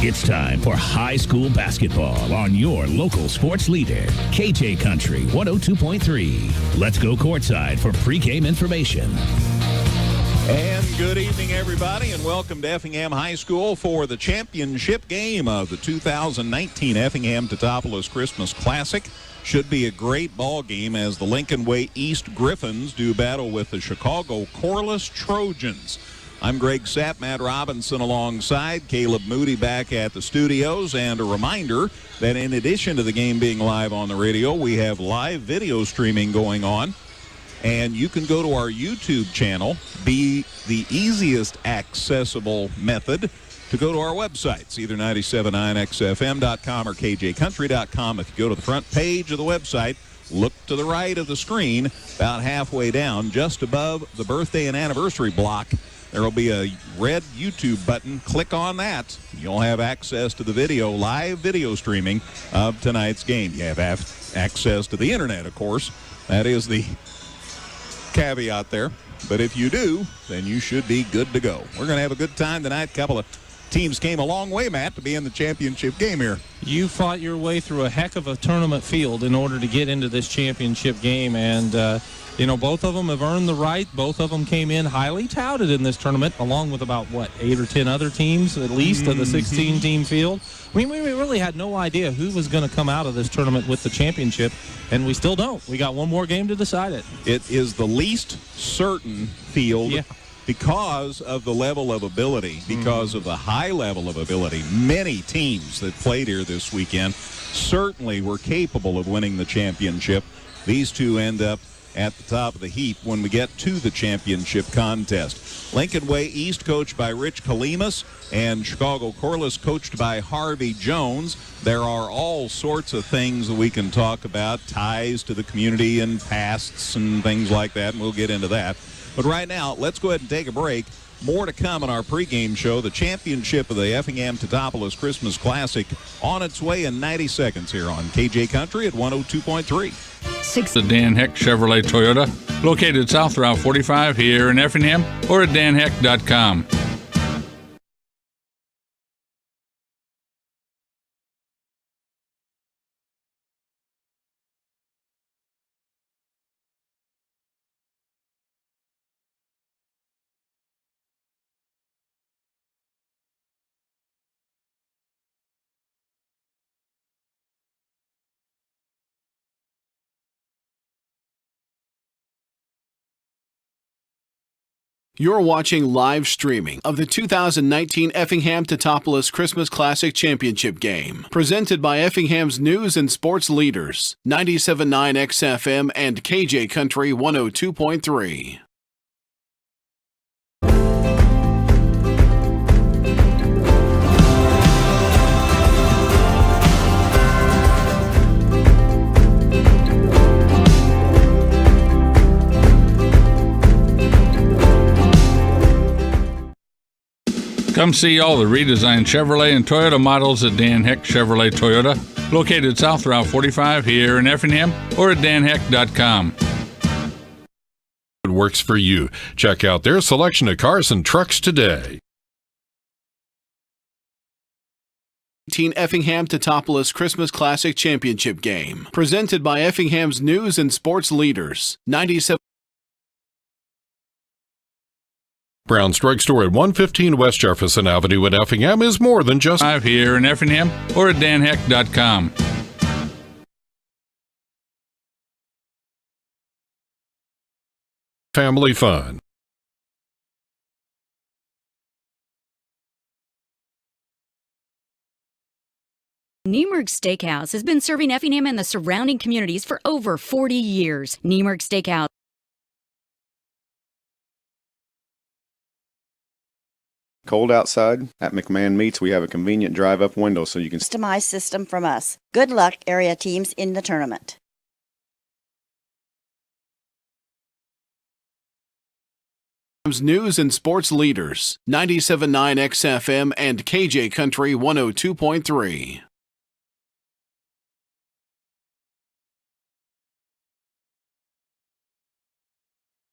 It's time for high school basketball on your local sports leader, KJ Country 102.3. Let's go courtside for pregame information. And good evening, everybody, and welcome to Effingham High School for the championship game of the 2019 Effingham Teutopolis Christmas Classic. Should be a great ball game as the Lincoln Way East Griffins do battle with the Chicago Corliss Trojans. I'm Greg Sapp, Matt Robinson alongside Caleb Moody back at the studios, and a reminder that in addition to the game being live on the radio, we have live video streaming going on. And you can go to our YouTube channel, be the easiest accessible method to go to our websites, either 979xfm.com or kjcountry.com. If you go to the front page of the website, look to the right of the screen, about halfway down, just above the birthday and anniversary block, there will be a red YouTube button. Click on that. You'll have access to the video, live video streaming of tonight's game. You have access to the internet, of course. That is the caveat there, but if you do, then you should be good to go. We're going to have a good time tonight. A couple of teams came a long way, Matt, to be in the championship game here. You fought your way through a heck of a tournament field in order to get into this championship game, and both of them have earned the right. Both of them came in highly touted in this tournament, along with about 8 or 10 other teams at least of the 16-team field. We really had no idea who was going to come out of this tournament with the championship, and we still don't. We got one more game to decide it. It is the least certain field because of the level of ability, because of the high level of ability. Many teams that played here this weekend certainly were capable of winning the championship. These two end up at the top of the heap when we get to the championship contest. Lincoln Way East coached by Rich Kalimas and Chicago Corliss coached by Harvey Jones. There are all sorts of things that we can talk about, ties to the community and pasts and things like that, and we'll get into that. But right now, let's go ahead and take a break. More to come on our pregame show. The championship of the Effingham Teutopolis Christmas Classic on its way in 90 seconds here on KJ Country at 102.3. The Dan Heck Chevrolet Toyota, located south Route 45 here in Effingham, or at danheck.com. You're watching live streaming of the 2019 Effingham Teutopolis Christmas Classic Championship Game, presented by Effingham's news and sports leaders, 97.9 XFM and KJ Country 102.3. Come see all the redesigned Chevrolet and Toyota models at Dan Heck Chevrolet Toyota, located south Route 45 here in Effingham, or at danheck.com. It works for you. Check out their selection of cars and trucks today. Effingham Teutopolis Christmas Classic Championship Game, presented by Effingham's news and sports leaders, 97. Brown's Drugstore at 115 West Jefferson Avenue in Effingham is more than just here in Effingham, or at danheck.com. family fun. Niemerg Steakhouse has been serving Effingham and the surrounding communities for over 40 years. Niemerg Steakhouse. Cold outside? At McMahon Meats, we have a convenient drive-up window so you can customize system from us. Good luck, area teams, in the tournament. News and sports leaders, 97.9 XFM and KJ Country 102.3.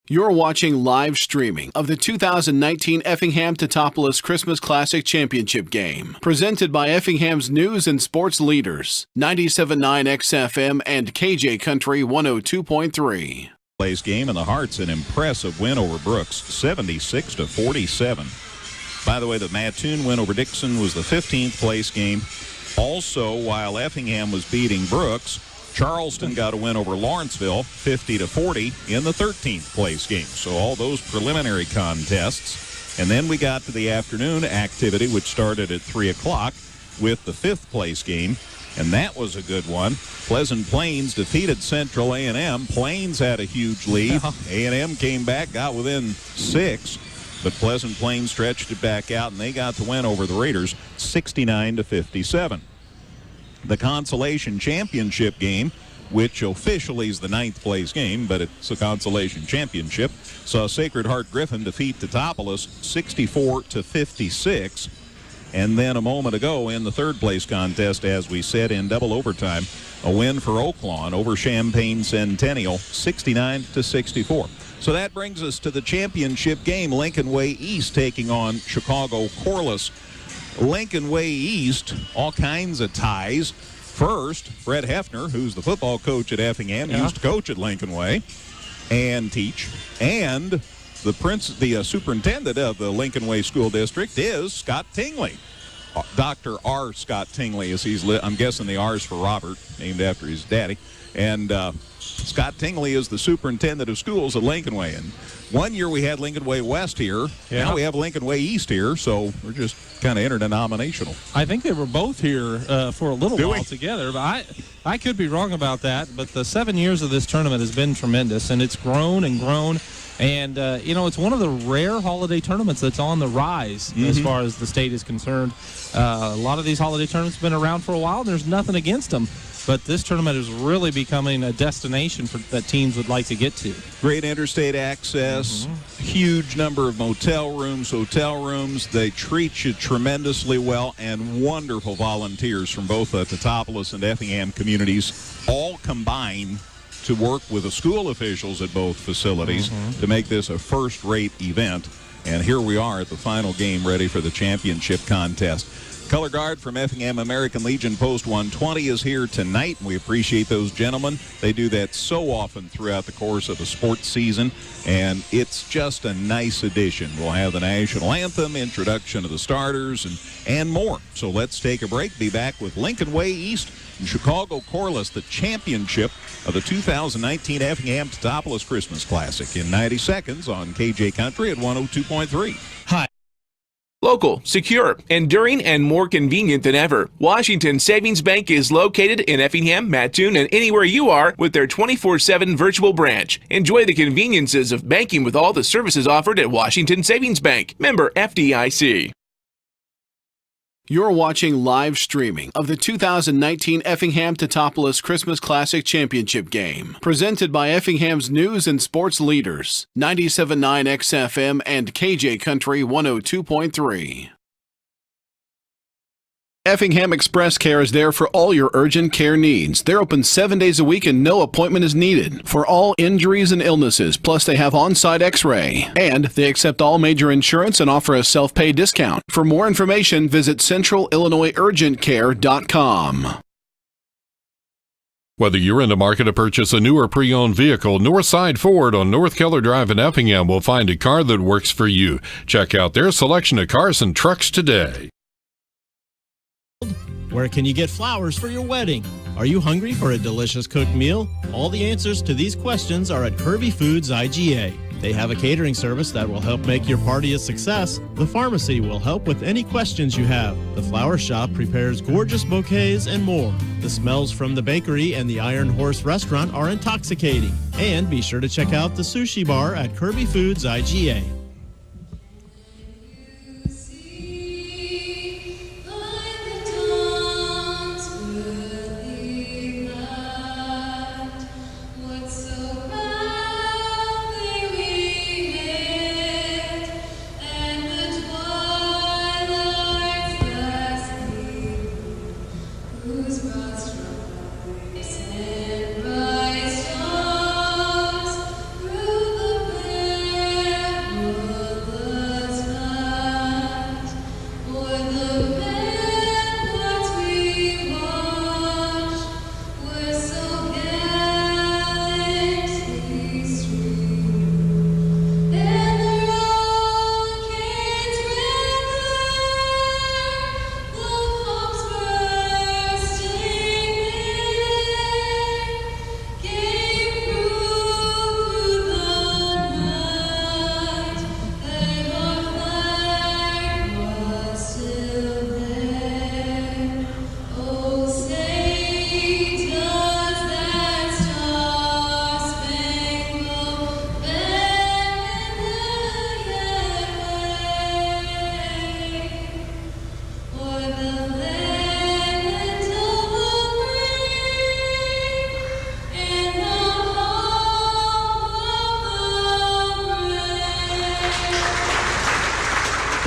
You're watching live streaming of the 2019 Effingham Teutopolis Christmas Classic Championship game, presented by Effingham's news and sports leaders, 97.9 XFM and KJ Country 102.3. Place game, and the Hearts an impressive win over Brooks, 76-47. By the way, the Mattoon win over Dixon was the 15th place game. Also, while Effingham was beating Brooks, Charleston got a win over Lawrenceville, 50-40, in the 13th place game. So all those preliminary contests. And then we got to the afternoon activity, which started at 3 o'clock with the 5th place game. And that was a good one. Pleasant Plains defeated Central A&M. Plains had a huge lead. A&M came back, got within 6. But Pleasant Plains stretched it back out, and they got the win over the Raiders, 69-57. The Consolation Championship game, which officially is the 9th place game, but it's a Consolation Championship, saw Sacred Heart Griffin defeat Teutopolis 64-56. And then a moment ago in the 3rd place contest, as we said, in double overtime, a win for Oaklawn over Champaign Centennial, 69-64. So that brings us to the championship game, Lincoln Way East taking on Chicago Corliss. Lincoln Way East, all kinds of ties. First, Fred Hefner, who's the football coach at Effingham, used to coach at Lincoln Way and teach. And the superintendent of the Lincoln Way School District is Scott Tingley. Dr. R. Scott Tingley, as I'm guessing the R is for Robert, named after his daddy. And Scott Tingley is the superintendent of schools at Lincoln Way. And one year we had Lincoln Way West here. Yeah. Now we have Lincoln Way East here, so we're just kind of interdenominational. I think they were both here for a little while together, but I could be wrong about that. But the 7 years of this tournament has been tremendous, and it's grown and grown. And, it's one of the rare holiday tournaments that's on the rise as far as the state is concerned. A lot of these holiday tournaments have been around for a while, and there's nothing against them. But this tournament is really becoming a destination that teams would like to get to. Great interstate access, huge number of motel rooms, hotel rooms. They treat you tremendously well, and wonderful volunteers from both the Teutopolis and Effingham communities all combine to work with the school officials at both facilities to make this a first-rate event. And here we are at the final game, ready for the championship contest. Color guard from Effingham American Legion Post 120 is here tonight. We appreciate those gentlemen. They do that so often throughout the course of a sports season, and it's just a nice addition. We'll have the national anthem, introduction of the starters, and more. So let's take a break. Be back with Lincoln Way East and Chicago Corliss, the championship of the 2019 Effingham Teutopolis Christmas Classic, in 90 seconds on KJ Country at 102.3. Hi. Local, secure, enduring, and more convenient than ever, Washington Savings Bank is located in Effingham, Mattoon, and anywhere you are with their 24/7 virtual branch. Enjoy the conveniences of banking with all the services offered at Washington Savings Bank. Member FDIC. You're watching live streaming of the 2019 Effingham Teutopolis Christmas Classic Championship game, presented by Effingham's news and sports leaders, 97.9 XFM and KJ Country 102.3. Effingham Express Care is there for all your urgent care needs. They're open 7 days a week and no appointment is needed for all injuries and illnesses. Plus, they have on-site x-ray. And they accept all major insurance and offer a self-pay discount. For more information, visit centralillinoisurgentcare.com. Whether you're in the market to purchase a new or pre-owned vehicle, Northside Ford on North Keller Drive in Effingham will find a car that works for you. Check out their selection of cars and trucks today. Where can you get flowers for your wedding? Are you hungry for a delicious cooked meal? All the answers to these questions are at Kirby Foods IGA. They have a catering service that will help make your party a success. The pharmacy will help with any questions you have. The flower shop prepares gorgeous bouquets and more. The smells from the bakery and the Iron Horse restaurant are intoxicating. And be sure to check out the sushi bar at Kirby Foods IGA.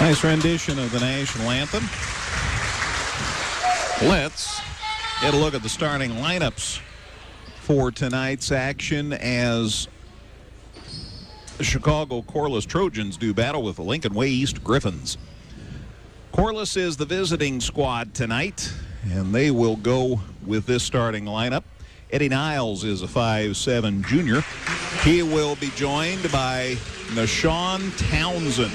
Nice rendition of the national anthem. Let's get a look at the starting lineups for tonight's action as the Chicago Corliss Trojans do battle with the Lincoln Way East Griffins. Corliss is the visiting squad tonight, and they will go with this starting lineup. Eddie Niles is a 5'7" junior. He will be joined by Nashawn Townsend.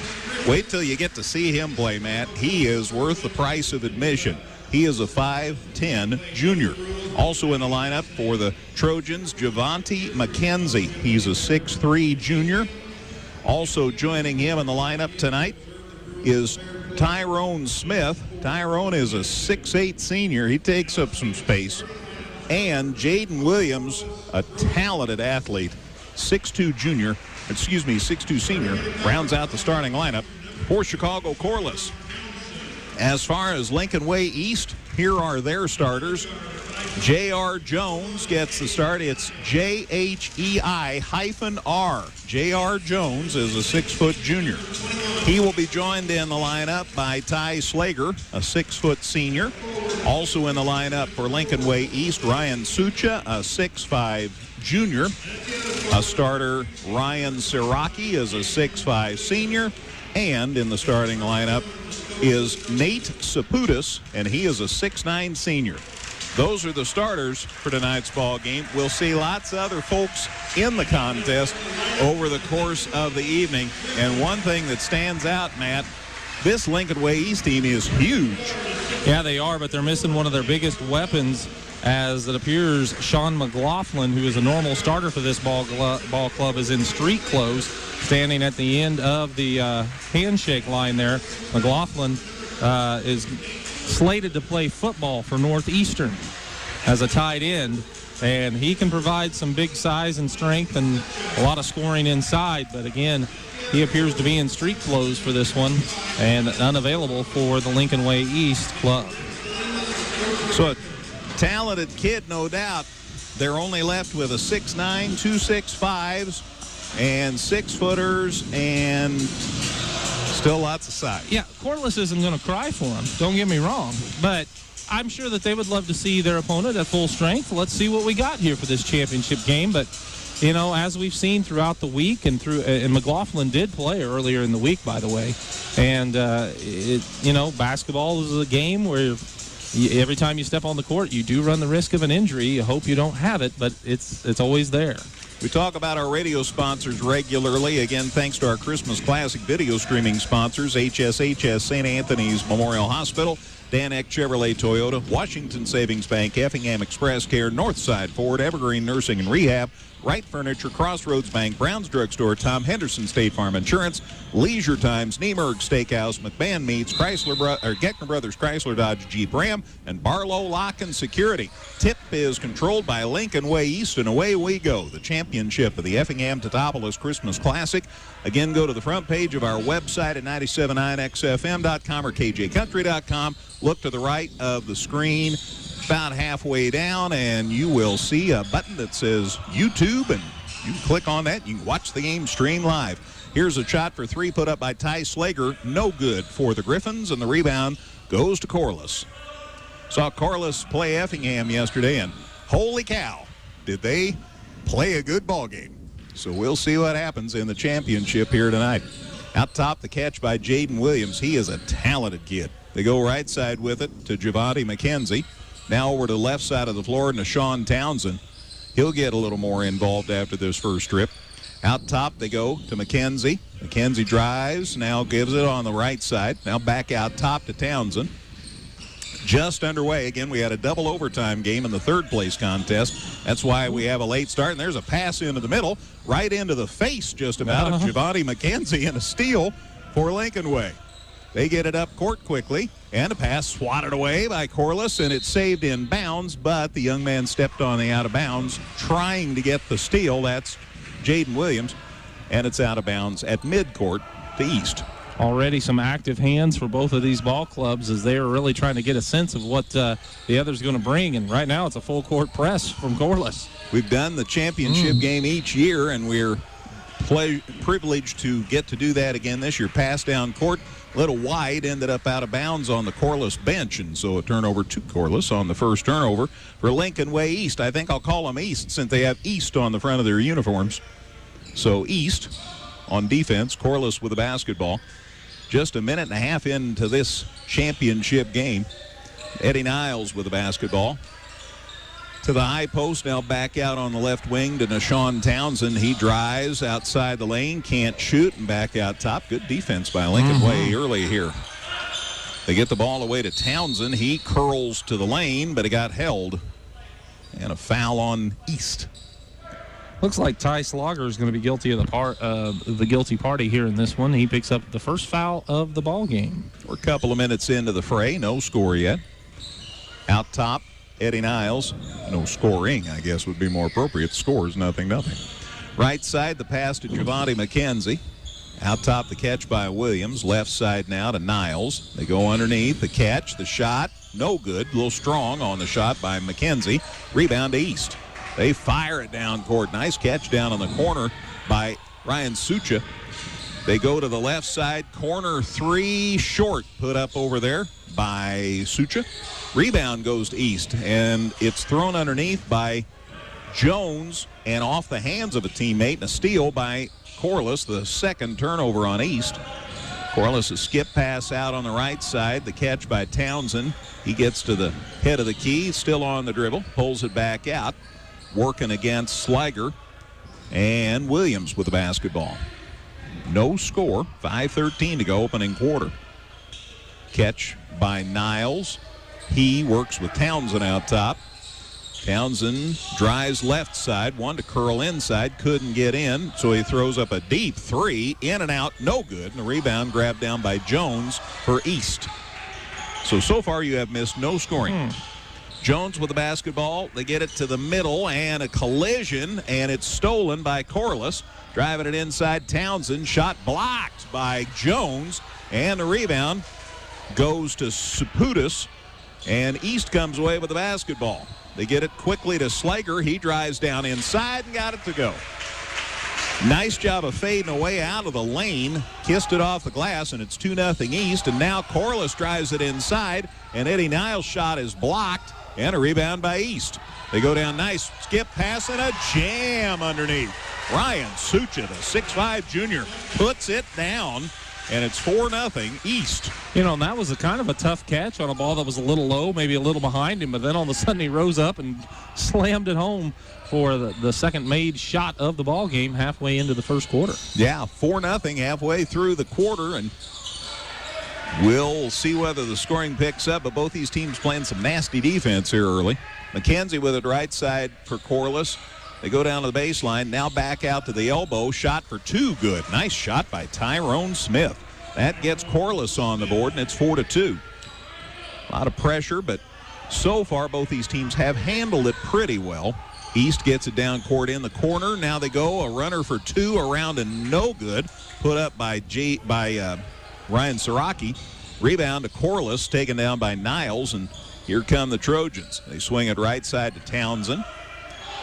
Wait till you get to see him play, Matt. He is worth the price of admission. He is a 5'10" junior. Also in the lineup for the Trojans, Javonte McKenzie. He's a 6'3" junior. Also joining him in the lineup tonight is Tyrone Smith. Tyrone is a 6'8" senior. He takes up some space. And Jaden Williams, a talented athlete, 6'2" junior, 6'2" senior, rounds out the starting lineup for Chicago Corliss. As far as Lincoln Way East, here are their starters. J.R. Jones gets the start. It's J-H-E-I-R. J.R. Jones is a 6-foot junior. He will be joined in the lineup by Ty Slager, a 6-foot senior. Also in the lineup for Lincoln Way East, Ryan Sucha, a 6'5" junior. A starter, Ryan Siraki, is a 6'5" senior. And in the starting lineup is Nate Saputis, and he is a 6'9" senior. Those are the starters for tonight's ball game. We'll see lots of other folks in the contest over the course of the evening. And one thing that stands out, Matt, this Lincoln Way East team is huge. Yeah, they are, but they're missing one of their biggest weapons, as it appears Sean Mclaughlin, who is a normal starter for this ball club, is in street clothes, standing at the end of the handshake line there. McLaughlin is slated to play football for Northeastern as a tight end, and he can provide some big size and strength and a lot of scoring inside, but again, he appears to be in street clothes for this one and unavailable for the Lincoln Way East club. So a talented kid, no doubt. They're only left with a 6'9", 2 6'5", and 6-footers, and still lots of size. Yeah, Corliss isn't going to cry for him, don't get me wrong, but I'm sure that they would love to see their opponent at full strength. Let's see what we got here for this championship game. But, you know, as we've seen throughout the week, and McLaughlin did play earlier in the week, by the way, and, basketball is a game where every time you step on the court, you do run the risk of an injury. You hope you don't have it, but it's always there. We talk about our radio sponsors regularly. Again, thanks to our Christmas Classic video streaming sponsors, HSHS St. Anthony's Memorial Hospital, Dan Eck Chevrolet Toyota, Washington Savings Bank, Effingham Express Care, Northside Ford, Evergreen Nursing and Rehab, Wright Furniture, Crossroads Bank, Brown's Drug Store, Tom Henderson State Farm Insurance, Leisure Times, Niemerg Steakhouse, McMahon Meats, Geckner Brothers Chrysler Dodge Jeep Ram, and Barlow Lock and Security. TIP is controlled by Lincoln Way East, and away we go. The championship of the Effingham Teutopolis Christmas Classic. Again, go to the front page of our website at 979xfm.com or kjcountry.com. Look to the right of the screen about halfway down, and you will see a button that says YouTube, and you can click on that. You can watch the game stream live. Here's a shot for three put up by Ty Slager. No good for the Griffins, and the rebound goes to Corliss. Saw Corliss play Effingham yesterday, and holy cow, did they play a good ball game. So we'll see what happens in the championship here tonight. Out top, the catch by Jaden Williams. He is a talented kid. They go right side with it to Javonte McKenzie. Now over to the left side of the floor, Nashawn Townsend. He'll get a little more involved after this first trip. Out top, they go to McKenzie. McKenzie drives, now gives it on the right side. Now back out top to Townsend. Just underway. Again, we had a double overtime game in the third place contest. That's why we have a late start. And there's a pass into the middle, right into the face just about of Javonte McKenzie, and a steal for Lincoln Way. They get it up court quickly, and a pass swatted away by Corliss, and it's saved in bounds, but the young man stepped on the out of bounds trying to get the steal. That's Jaden Williams, and it's out of bounds at midcourt to East. Already some active hands for both of these ball clubs as they are really trying to get a sense of what the other's going to bring, and right now it's a full court press from Corliss. We've done the championship game each year, and we're privilege to get to do that again this year. Pass down court, little wide, ended up out of bounds on the Corliss bench, and so a turnover to Corliss on the first turnover for Lincoln Way East. I think I'll call them East since they have East on the front of their uniforms. So East on defense, Corliss with the basketball. Just a minute and a half into this championship game. Eddie Niles with the basketball. To the high post, now back out on the left wing to Nashawn Townsend. He drives outside the lane, can't shoot, and back out top. Good defense by Lincoln Way early here. They get the ball away to Townsend. He curls to the lane, but he got held. And a foul on East. Looks like Ty Slogger is going to be guilty of the guilty party here in this one. He picks up the first foul of the ball game. We're a couple of minutes into the fray. No score yet. Out top, Eddie Niles. No scoring, I guess, would be more appropriate. Scores, nothing. Right side, the pass to Javante McKenzie. Out top, the catch by Williams. Left side now to Niles. They go underneath. The catch, the shot, no good. A little strong on the shot by McKenzie. Rebound to East. They fire it down court. Nice catch down on the corner by Ryan Sucha. They go to the left side. Corner three short put up over there by Sucha. Rebound goes to East, and it's thrown underneath by Jones and off the hands of a teammate, and a steal by Corliss, the second turnover on East. Corliss, a skip pass out on the right side. The catch by Townsend. He gets to the head of the key, still on the dribble, pulls it back out. Working against Sliger, and Williams with the basketball. No score, 5:13 to go, opening quarter. Catch by Niles. He works with Townsend out top. Townsend drives left side, one to curl inside, couldn't get in, so he throws up a deep three, in and out, no good, and the rebound grabbed down by Jones for East. So far you have missed no scoring. Jones with the basketball. They get it to the middle, and a collision, and it's stolen by Corliss. Driving it inside, Townsend. Shot blocked by Jones, and the rebound goes to Saputis, and East comes away with the basketball. They get it quickly to Slager. He drives down inside and got it to go. Nice job of fading away out of the lane. Kissed it off the glass, and it's 2-0 East, and now Corliss drives it inside, and Eddie Niles' shot is blocked. And a rebound by East. They go down nice. Skip pass and a jam underneath. Ryan Sucha, the 6'5 junior, puts it down, and it's 4-0 East. You know, and that was a kind of a tough catch on a ball that was a little low, maybe a little behind him, but then all of a sudden he rose up and slammed it home for the second made shot of the ball game halfway into the first quarter. Yeah, 4-0 halfway through the quarter, and we'll see whether the scoring picks up, but both these teams playing some nasty defense here early. McKenzie with it right side for Corliss. They go down to the baseline, now back out to the elbow. Shot for two, good. Nice shot by Tyrone Smith. That gets Corliss on the board, and it's 4-2. A lot of pressure, but so far both these teams have handled it pretty well. East gets it down court in the corner. Now they go, a runner for two around and no good. Put up by Ryan Siraki. Rebound to Corliss, taken down by Niles, and here come the Trojans. They swing it right side to Townsend.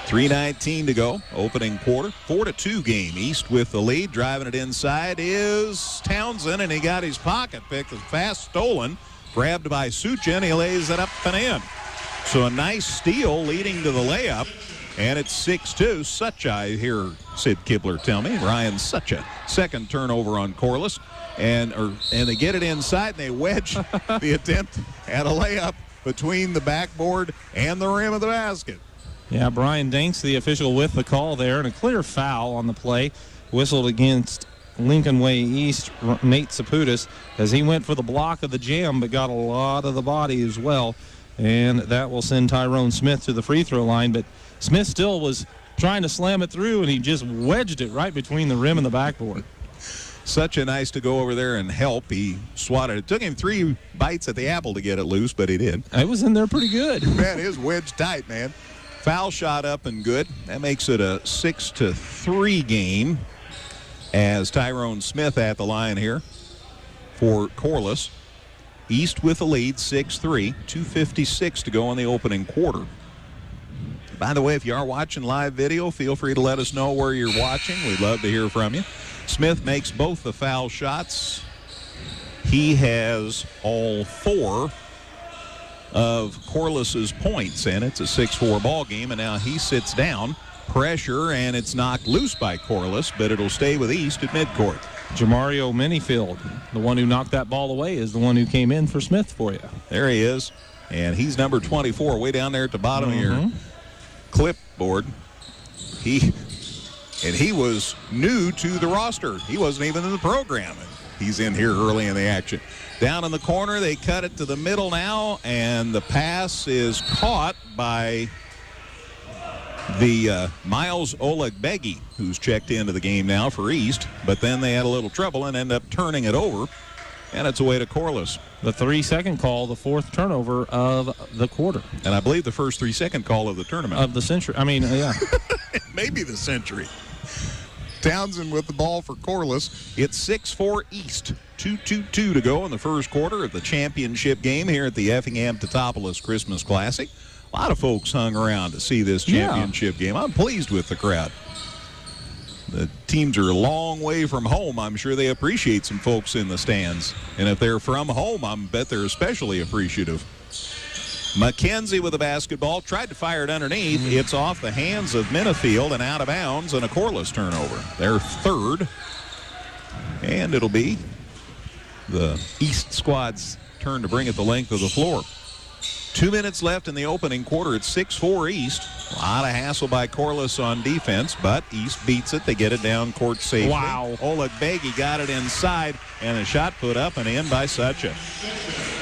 3:19 to go, opening quarter. 4-2 game. East with the lead. Driving it inside is Townsend, and he got his pocket picked. Fast stolen. Grabbed by Sucha, and he lays it up and in. So a nice steal leading to the layup, and it's 6-2. Sucha, I hear Sid Kibler tell me. Ryan Sucha, second turnover on Corliss. And they get it inside, and they wedge the attempt at a layup between the backboard and the rim of the basket. Yeah, Brian Danks, the official, with the call there, and a clear foul on the play. Whistled against Lincoln Way East, Nate Saputis, as he went for the block of the jam, but got a lot of the body as well. And that will send Tyrone Smith to the free throw line. But Smith still was trying to slam it through, and he just wedged it right between the rim and the backboard. Such a nice to go over there and help. He swatted it. Took him 3 bites at the apple to get it loose, but he did. It was in there pretty good. Man, it is wedged tight, man. Foul shot up and good. That makes it a 6-3 game as Tyrone Smith at the line here for Corliss. East with the lead, 6-3. 2:56 to go in the opening quarter. By the way, if you are watching live video, feel free to let us know where you're watching. We'd love to hear from you. Smith makes both the foul shots. He has all 4 of Corliss's points, and it's a 6-4 ball game, and now he sits down. Pressure, and it's knocked loose by Corliss, but it'll stay with East at midcourt. Jamario Minifield, the one who knocked that ball away, is the one who came in for Smith for you. There he is, and he's number 24, way down there at the bottom of your clipboard. He was new to the roster. He wasn't even in the program. He's in here early in the action. Down in the corner, they cut it to the middle now, and the pass is caught by the Miles Olegbegi, who's checked into the game now for East, but then they had a little trouble and end up turning it over, and it's away to Corliss. The 3-second call, the 4th turnover of the quarter. And I believe the first 3-second call of the tournament. Of the century. I mean, yeah. Maybe the century. Townsend with the ball for Corliss. It's 6-4 East. 2:22 to go in the first quarter of the championship game here at the Effingham Teutopolis Christmas Classic. A lot of folks hung around to see this championship game. I'm pleased with the crowd. The teams are a long way from home. I'm sure they appreciate some folks in the stands. And if they're from home, I bet they're especially appreciative. McKenzie with the basketball, tried to fire it underneath. It's off the hands of Minifield and out of bounds, and a Corliss turnover. Their 3rd. And it'll be the East squad's turn to bring it the length of the floor. 2 minutes left in the opening quarter. It's 6-4 East. A lot of hassle by Corliss on defense, but East beats it. They get it down court safely. Wow. Olegbegi got it inside, and a shot put up and in by Sucha.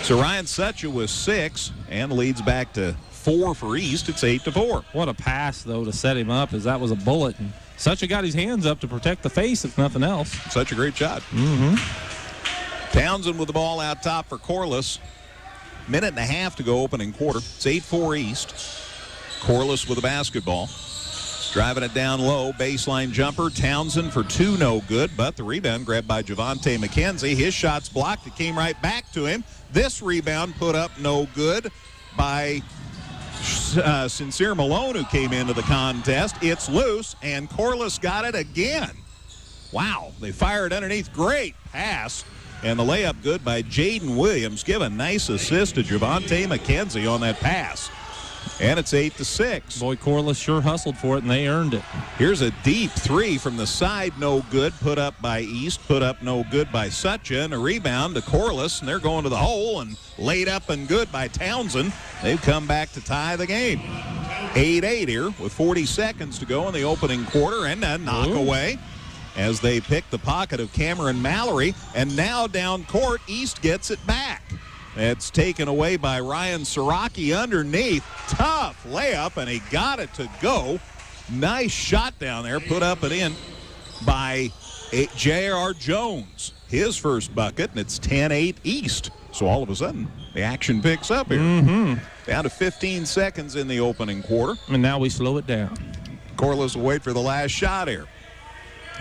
So Ryan Sucha was 6 and leads back to 4 for East. It's 8-4. What a pass, though, to set him up, as that was a bullet. And Sucha got his hands up to protect the face, if nothing else. Such a great shot. Townsend with the ball out top for Corliss. Minute and a half to go opening quarter. It's 8-4 East. Corliss with the basketball. Driving it down low. Baseline jumper. Townsend for 2, no good. But the rebound grabbed by Javante McKenzie. His shot's blocked. It came right back to him. This rebound put up no good by Sincere Malone, who came into the contest. It's loose, and Corliss got it again. Wow. They fired underneath. Great pass. And the layup good by Jaden Williams. Give a nice assist to Javante McKenzie on that pass. And it's 8-6. Boy, Corliss sure hustled for it, and they earned it. Here's a deep 3 from the side, no good. Put up by East, put up no good by Sucha. And a rebound to Corliss, and they're going to the hole, and laid up and good by Townsend. They've come back to tie the game. 8-8 here with 40 seconds to go in the opening quarter, and a knock away as they pick the pocket of Cameron Mallory. And now down court, East gets it back. It's taken away by Ryan Siraki underneath. Tough layup, and he got it to go. Nice shot down there, put up and in by J.R. Jones. His first bucket, and it's 10-8 East. So all of a sudden, the action picks up here. Down to 15 seconds in the opening quarter. And now we slow it down. Corliss will wait for the last shot here.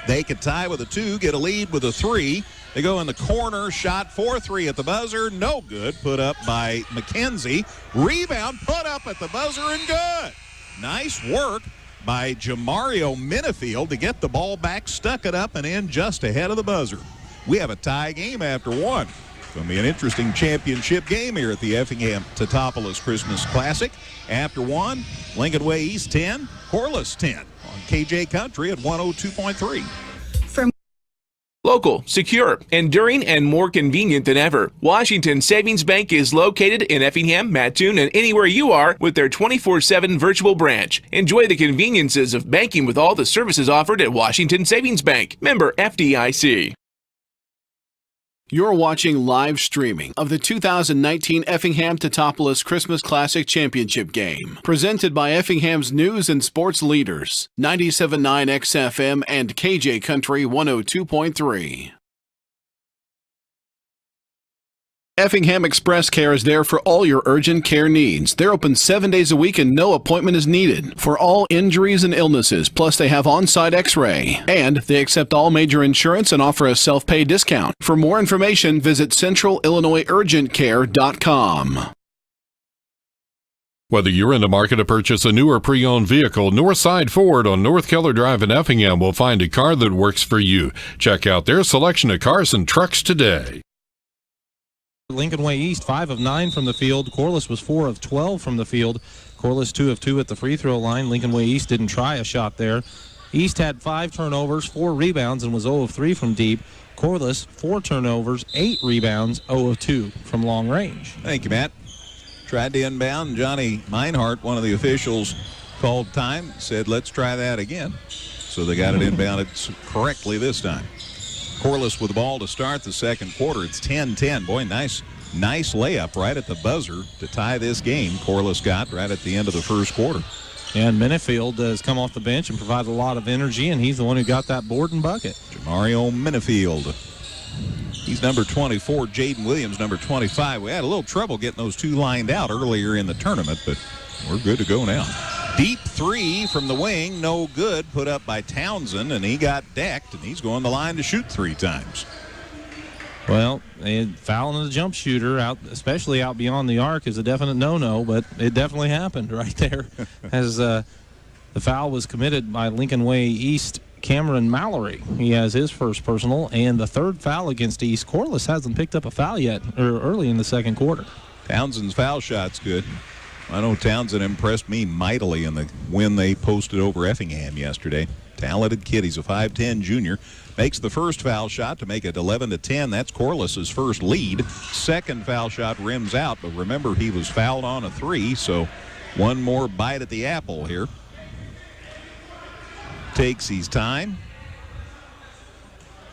They could tie with a 2, get a lead with a 3. They go in the corner, shot 4-3 at the buzzer, no good. Put up by McKenzie. Rebound, put up at the buzzer, and good. Nice work by Jamario Minifield to get the ball back, stuck it up and in just ahead of the buzzer. We have a tie game after 1. It's going to be an interesting championship game here at the Effingham Teutopolis Christmas Classic. After 1, Lincoln Way East 10, Corliss 10 on KJ Country at 102.3. Local, secure, enduring, and more convenient than ever, Washington Savings Bank is located in Effingham, Mattoon, and anywhere you are with their 24/7 virtual branch. Enjoy the conveniences of banking with all the services offered at Washington Savings Bank. Member FDIC. You're watching live streaming of the 2019 Effingham Teutopolis Christmas Classic Championship Game, presented by Effingham's news and sports leaders, 97.9 XFM and KJ Country 102.3. Effingham Express Care is there for all your urgent care needs. They're open 7 days a week and no appointment is needed for all injuries and illnesses. Plus, they have on-site x-ray. And they accept all major insurance and offer a self-pay discount. For more information, visit centralillinoisurgentcare.com. Whether you're in the market to purchase a new or pre-owned vehicle, Northside Ford on North Keller Drive in Effingham will find a car that works for you. Check out their selection of cars and trucks today. Lincoln Way East, 5 of 9 from the field. Corliss was 4 of 12 from the field. Corliss 2 of 2 at the free throw line. Lincoln Way East didn't try a shot there. East had 5 turnovers, 4 rebounds, and was 0 of 3 from deep. Corliss, 4 turnovers, 8 rebounds, 0 of 2 from long range. Thank you, Matt. Tried to inbound. Johnny Meinhardt, one of the officials, called time, said, let's try that again. So they got it inbounded correctly this time. Corliss with the ball to start the second quarter. It's 10-10. Boy, nice layup right at the buzzer to tie this game. Corliss got right at the end of the first quarter. And Minifield has come off the bench and provided a lot of energy, and he's the one who got that board and bucket. Jamario Minifield. He's number 24. Jaden Williams, number 25. We had a little trouble getting those two lined out earlier in the tournament, but we're good to go now. Deep three from the wing, no good, put up by Townsend, and he got decked, and he's going the line to shoot 3 times. Well, fouling the jump shooter, especially out beyond the arc, is a definite no-no, but it definitely happened right there as the foul was committed by Lincoln Way East Cameron Mallory. He has his first personal, and the third foul against East. Corliss hasn't picked up a foul yet, or early in the second quarter. Townsend's foul shot's good. I know Townsend impressed me mightily in the win they posted over Effingham yesterday. Talented kid. He's a 5'10 junior. Makes the first foul shot to make it 11-10. That's Corliss's first lead. Second foul shot rims out, but remember he was fouled on a 3, so one more bite at the apple here. Takes his time.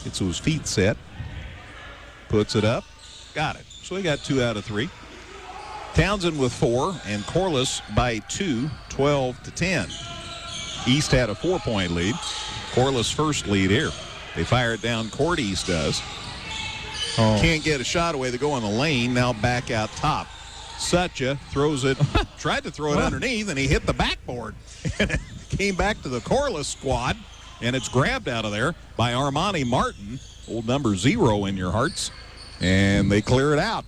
Gets those feet set. Puts it up. Got it. So he got 2 out of 3. Townsend with 4 and Corliss by 2, 12-10. East had a 4-point lead. Corliss first lead here. They fire it down court, East does. Can't get a shot away. They go on the lane, now back out top. Sucha throws it, tried to throw it underneath, and he hit the backboard. And it came back to the Corliss squad, and it's grabbed out of there by Armani Martin, old number 0 in your hearts, and they clear it out.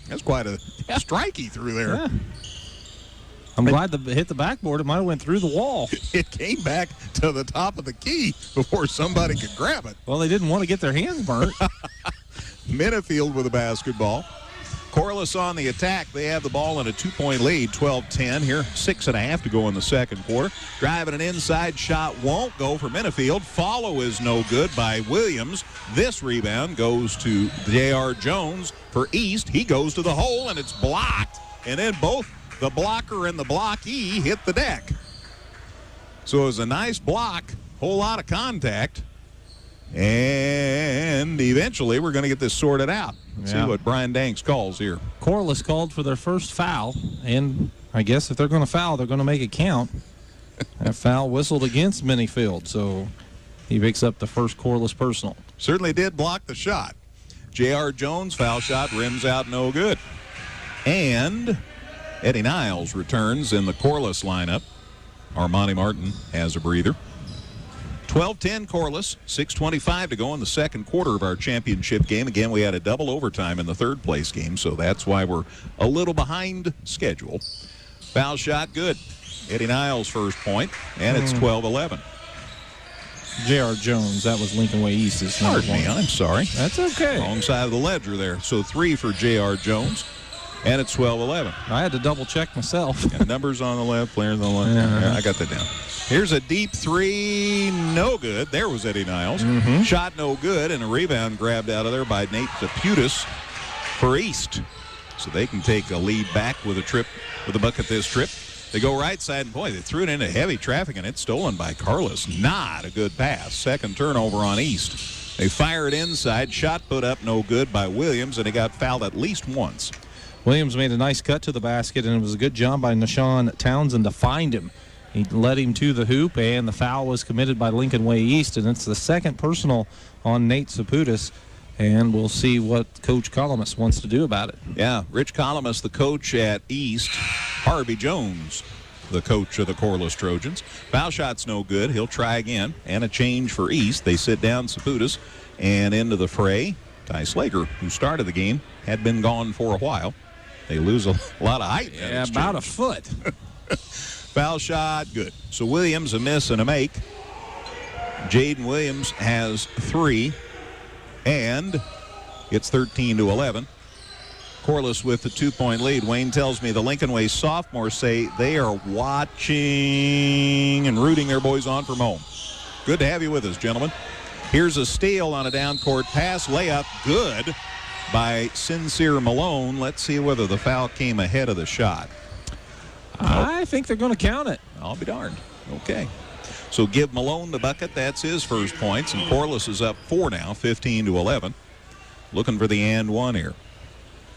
That's quite a strike he threw there. Yeah. I'm glad it hit the backboard. It might have went through the wall. It came back to the top of the key before somebody could grab it. Well, they didn't want to get their hands burnt. Minifield with a basketball. Corliss on the attack. They have the ball in a 2-point lead, 12-10 here. 6.5 to go in the second quarter. Driving an inside shot won't go for Minifield. Follow is no good by Williams. This rebound goes to J.R. Jones for East. He goes to the hole, and it's blocked. And then both the blocker and the blockee hit the deck. So it was a nice block, whole lot of contact. And eventually we're going to get this sorted out. Let's see what Brian Danks calls here. Corliss called for their first foul, and I guess if they're going to foul, they're going to make it count. That foul whistled against Minifield, so he picks up the first Corliss personal. Certainly did block the shot. J.R. Jones, foul shot, rims out, no good. And Eddie Niles returns in the Corliss lineup. Armani Martin has a breather. 12-10 Corliss, 6:25 to go in the second quarter of our championship game. Again, we had a double overtime in the third place game, so that's why we're a little behind schedule. Foul shot, good. Eddie Niles' first point, and it's 12-11. J.R. Jones, that was Lincoln Way East's number 1. Pardon me, I'm sorry. That's okay. Wrong side of the ledger there. So 3 for J.R. Jones, and it's 12-11. I had to double check myself. And numbers on the left, players on the left. Yeah, I got that down. Here's a deep 3, no good. There was Eddie Niles. Shot no good, and a rebound grabbed out of there by Nate Deputis for East. So they can take a lead back with a bucket this trip. They go right side, and boy, they threw it into heavy traffic, and it's stolen by Corliss. Not a good pass. Second turnover on East. They fire it inside. Shot put up, no good by Williams, and he got fouled at least once. Williams made a nice cut to the basket, and it was a good job by Nashawn Townsend to find him. He led him to the hoop, and the foul was committed by Lincoln Way East, and it's the second personal on Nate Saputis, and we'll see what Coach Columbus wants to do about it. Yeah, Rich Columbus, the coach at East. Harvey Jones, the coach of the Corliss Trojans. Foul shot's no good. He'll try again, and a change for East. They sit down Saputis, and into the fray, Ty Slager, who started the game, had been gone for a while. They lose a lot of height. Yeah, about a foot. Foul shot, good. So Williams a miss and a make. Jaden Williams has 3, and it's 13-11. Corliss with the 2-point lead. Wayne tells me the Lincoln Way sophomores say they are watching and rooting their boys on from home. Good to have you with us, gentlemen. Here's a steal on a down-court pass. Layup, good by Sincere Malone. Let's see whether the foul came ahead of the shot. I think they're going to count it. I'll be darned. Okay. So give Malone the bucket. That's his first points. And Corliss is up 4 now, 15-11. Looking for the and one here.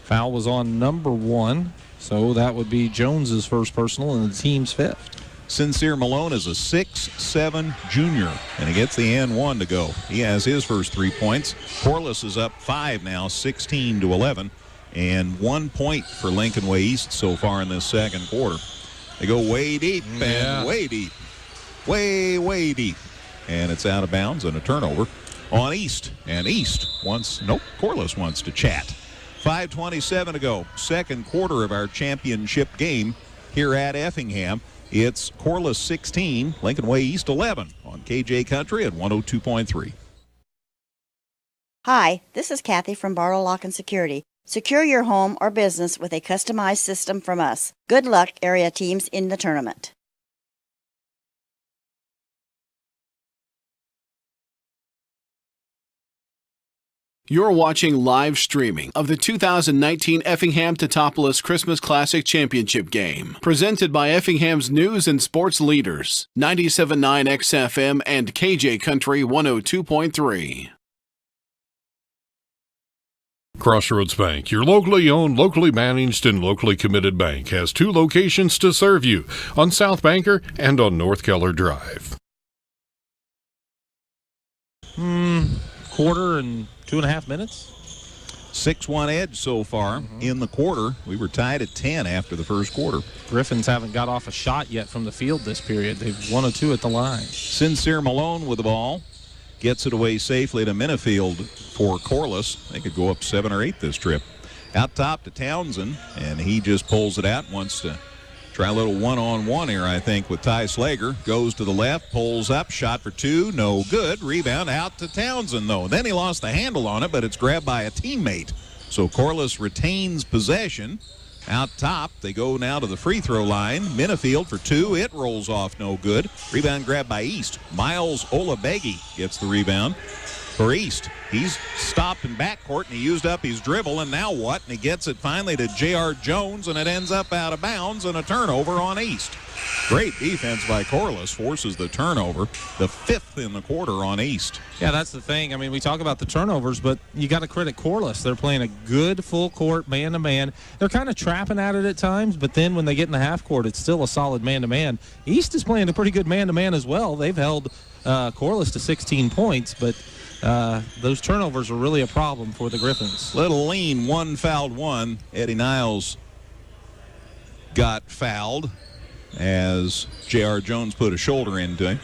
Foul was on number 1, so that would be Jones's first personal and the team's 5th. Sincere Malone is a 6'7" junior, and he gets the and one to go. He has his first 3 points. Corliss is up 5 now, 16-11, and 1 point for Lincoln Way East so far in this second quarter. They go way deep and way deep. Way deep. And it's out of bounds and a turnover on East. And East wants, Corliss wants to chat. 5:27 to go. Second quarter of our championship game here at Effingham. It's Corliss 16, Lincoln Way East 11 on KJ Country at 102.3. Hi, this is Kathy from Barlow Lock and Security. Secure your home or business with a customized system from us. Good luck, area teams in the tournament. You're watching live streaming of the 2019 Effingham Teutopolis Christmas Classic Championship Game, presented by Effingham's news and sports leaders, 97.9 XFM and KJ Country 102.3. Crossroads Bank, your locally owned, locally managed, and locally committed bank, has 2 locations to serve you, on South Banker and on North Keller Drive. Quarter and 2.5 minutes. 6-1 edge so far in the quarter. We were tied at 10 after the first quarter. Griffins haven't got off a shot yet from the field this period. They've 1 of 2 at the line. Sincere Malone with the ball. Gets it away safely to Minifield for Corliss. They could go up 7 or 8 this trip. Out top to Townsend, and he just pulls it out. Wants to try a little one-on-one here, I think, with Ty Slager. Goes to the left, pulls up, shot for 2, no good. Rebound out to Townsend, though. Then he lost the handle on it, but it's grabbed by a teammate. So Corliss retains possession. Out top, they go now to the free throw line. Minifield for 2. It rolls off, no good. Rebound grabbed by East. Miles Olabegi gets the rebound for East. He's stopped in backcourt, and he used up his dribble, and now what? And he gets it finally to J.R. Jones, and it ends up out of bounds and a turnover on East. Great defense by Corliss, forces the turnover, the 5th in the quarter on East. Yeah, that's the thing. I mean, we talk about the turnovers, but you got to credit Corliss. They're playing a good full court man-to-man. They're kind of trapping at it at times, but then when they get in the half court, it's still a solid man-to-man. East is playing a pretty good man-to-man as well. They've held Corliss to 16 points, but those turnovers are really a problem for the Griffins. Little lean, 1 fouled 1. Eddie Niles got fouled as J.R. Jones put a shoulder into him.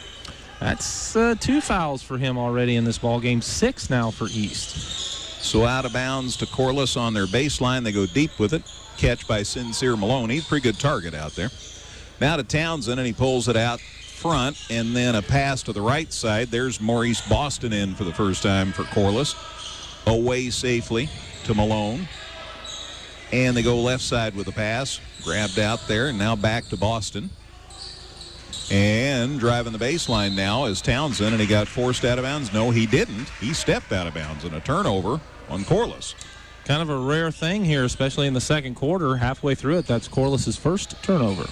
That's 2 fouls for him already in this ball game. 6 now for East. So out of bounds to Corliss on their baseline. They go deep with it. Catch by Sincere Malone. He's a pretty good target out there. Now to Townsend, and he pulls it out front, and then a pass to the right side. There's Maurice Boston in for the first time for Corliss. Away safely to Malone. And they go left side with a pass. Grabbed out there, and now back to Boston. And driving the baseline now is Townsend, and he got forced out of bounds. No, he didn't. He stepped out of bounds, and a turnover on Corliss. Kind of a rare thing here, especially in the second quarter. Halfway through it, that's Corliss's first turnover.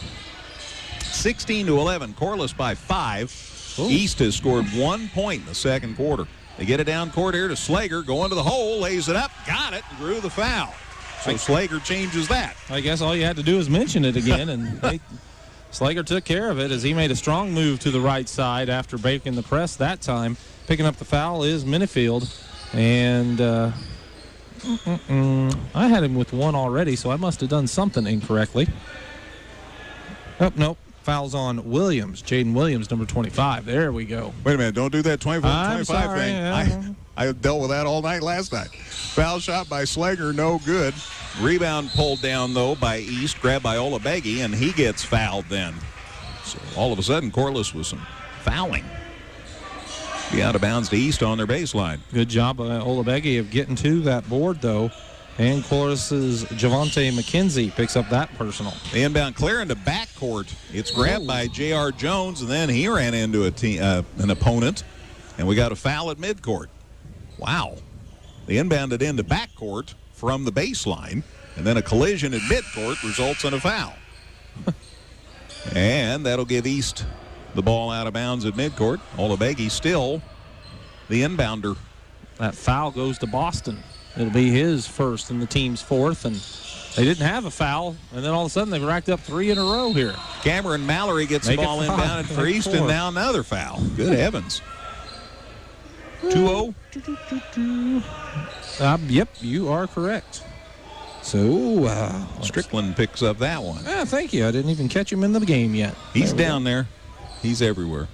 16-11, Corliss by 5. Ooh. East has scored 1 point in the second quarter. They get it down court here to Slager, going to the hole, lays it up, got it, and drew the foul. So Slager changes that. I guess all you had to do is mention it again, and Slager took care of it as he made a strong move to the right side after breaking the press that time. Picking up the foul is Minifield, and I had him with 1 already, so I must have done something incorrectly. Oh, nope. Foul's on Williams, Jaden Williams, number 25. There we go. Wait a minute, don't do that 24-25 thing. Yeah. I I dealt with that all night last night. Foul shot by Slager, no good. Rebound pulled down, though, by East, grabbed by Olabegi, and he gets fouled then. So all of a sudden, Corliss with some fouling. Be out of bounds to East on their baseline. Good job by Olabegi of getting to that board, though. And Corliss's Javante McKenzie picks up that personal. The inbound clear into backcourt. It's grabbed by J.R. Jones, and then he ran into an opponent, and we got a foul at midcourt. Wow. They inbounded into backcourt from the baseline, and then a collision at midcourt results in a foul. And that'll give East the ball out of bounds at midcourt. Olabegi still the inbounder. That foul goes to Boston. It'll be his first and the team's fourth, and they didn't have a foul, and then all of a sudden they've racked up 3 in a row here. Cameron Mallory gets the ball inbounded for East, and now another foul. Good heavens. 2-0. Yep, you are correct. So Strickland picks up that one. Thank you. I didn't even catch him in the game yet. He's down there. He's everywhere.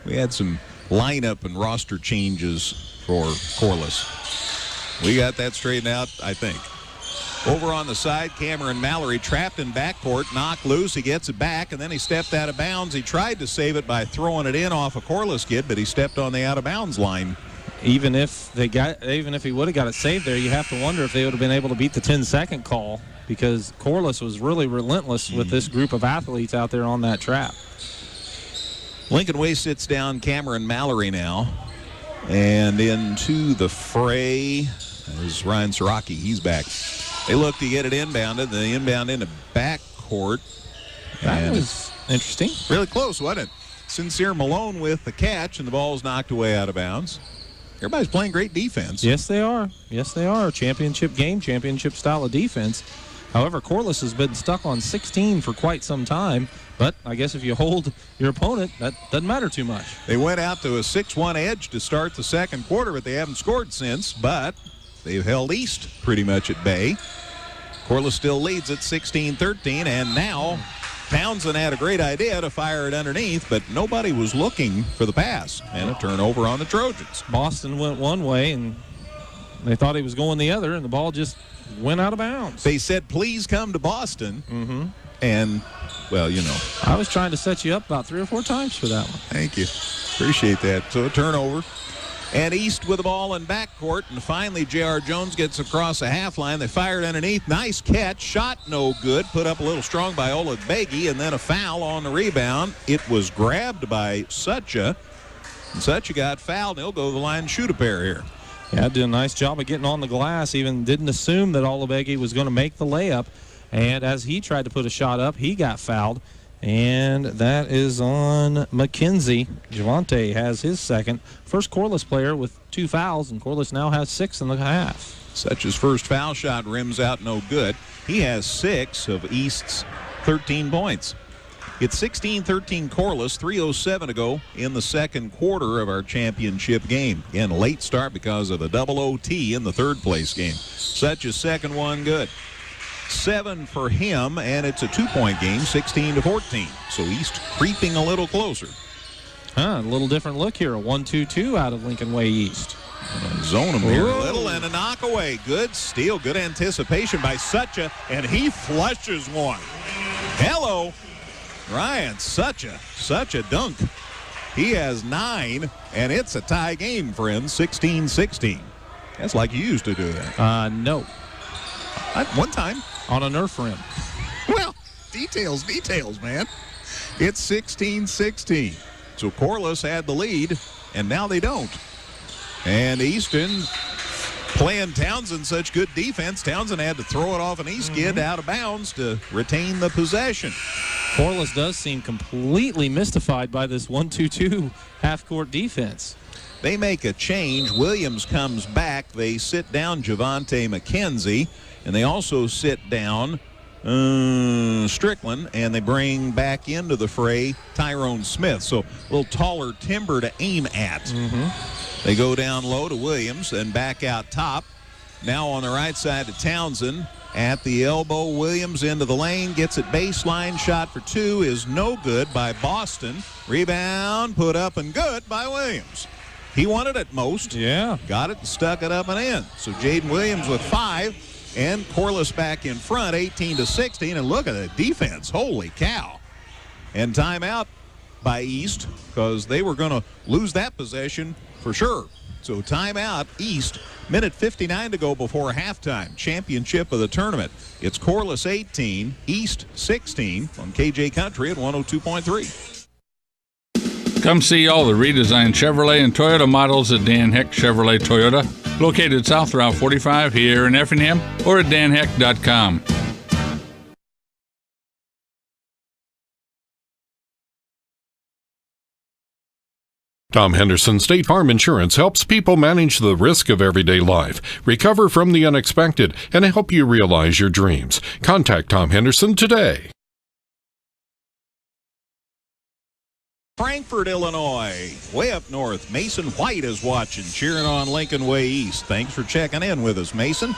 We had some lineup and roster changes for Corliss. We got that straightened out, I think. Over on the side, Cameron Mallory trapped in backcourt, knocked loose. He gets it back, and then he stepped out of bounds. He tried to save it by throwing it in off a Corliss kid, but he stepped on the out-of-bounds line. Even if he would have got it saved there, you have to wonder if they would have been able to beat the 10-second call, because Corliss was really relentless with this group of athletes out there on that trap. Lincoln Way sits down Cameron Mallory now. And into the fray is Ryan Siraki. He's back. They look to get it inbounded. The inbound into backcourt. That was interesting. Really close, wasn't it? Sincere Malone with the catch, and the ball's knocked away out of bounds. Everybody's playing great defense. Yes, they are. Yes, they are. Championship game, championship style of defense. However, Corliss has been stuck on 16 for quite some time. But I guess if you hold your opponent, that doesn't matter too much. They went out to a 6-1 edge to start the second quarter, but they haven't scored since. But they've held East pretty much at bay. Corliss still leads at 16-13, and now Townsend had a great idea to fire it underneath, but nobody was looking for the pass, and a turnover on the Trojans. Boston went one way, and they thought he was going the other, and the ball just went out of bounds. They said, please come to Boston. Mm-hmm. And, well, you know. I was trying to set you up about 3 or 4 times for that one. Thank you. Appreciate that. So a turnover. And East with the ball in backcourt. And finally, J.R. Jones gets across the half line. They fired underneath. Nice catch. Shot no good. Put up a little strong by Olabegi. And then a foul on the rebound. It was grabbed by Sucha. And Sucha got fouled. He'll go to the line and shoot a pair here. Yeah, did a nice job of getting on the glass. Even didn't assume that Olabegi was going to make the layup. And as he tried to put a shot up, he got fouled. And that is on McKenzie. Javante has his second. First Corliss player with 2 fouls, and Corliss now has 6 in the half. Such's first foul shot rims out no good. He has 6 of East's 13 points. It's 16-13 Corliss, 3:07 to go in the second quarter of our championship game. Again, late start because of the double OT in the third place game. Such's second one good. 7 for him, and it's a 2-point game, 16-14. So East creeping a little closer. A little different look here. A 1-2-2 out of Lincoln Way East. Zone him here a little, and a knockaway. Good steal, good anticipation by Sucha, and he flushes one. Hello, Ryan Sucha. Such a dunk. He has 9, and it's a tie game, friends, 16-16. That's like you used to do that. No. One time. On a Nerf rim. Well, details, man. It's 16-16. So Corliss had the lead, and now they don't. And Easton playing Townsend such good defense. Townsend had to throw it off an East kid out of bounds to retain the possession. Corliss does seem completely mystified by this 1-2-2 half-court defense. They make a change. Williams comes back. They sit down Javante McKenzie. And they also sit down Strickland, and they bring back into the fray Tyrone Smith. So a little taller timber to aim at. They go down low to Williams and back out top. Now on the right side to Townsend. At the elbow, Williams into the lane, gets it baseline. Shot for 2 is no good by Boston. Rebound put up and good by Williams. He wanted it most. Yeah. Got it and stuck it up and in. So Jaden Williams with 5 and Corliss back in front, 18-16. And look at the defense. Holy cow. And timeout by East because they were going to lose that possession for sure. So timeout East. Minute 59 to go before halftime. Championship of the tournament. It's Corliss 18, East 16 on KJ Country at 102.3. Come see all the redesigned Chevrolet and Toyota models at Dan Heck Chevrolet Toyota, located South Route 45 here in Effingham, or at danheck.com. Tom Henderson State Farm Insurance helps people manage the risk of everyday life, recover from the unexpected, and help you realize your dreams. Contact Tom Henderson today. Frankfort, Illinois, way up north. Mason White is watching, cheering on Lincoln Way East. Thanks for checking in with us, Mason.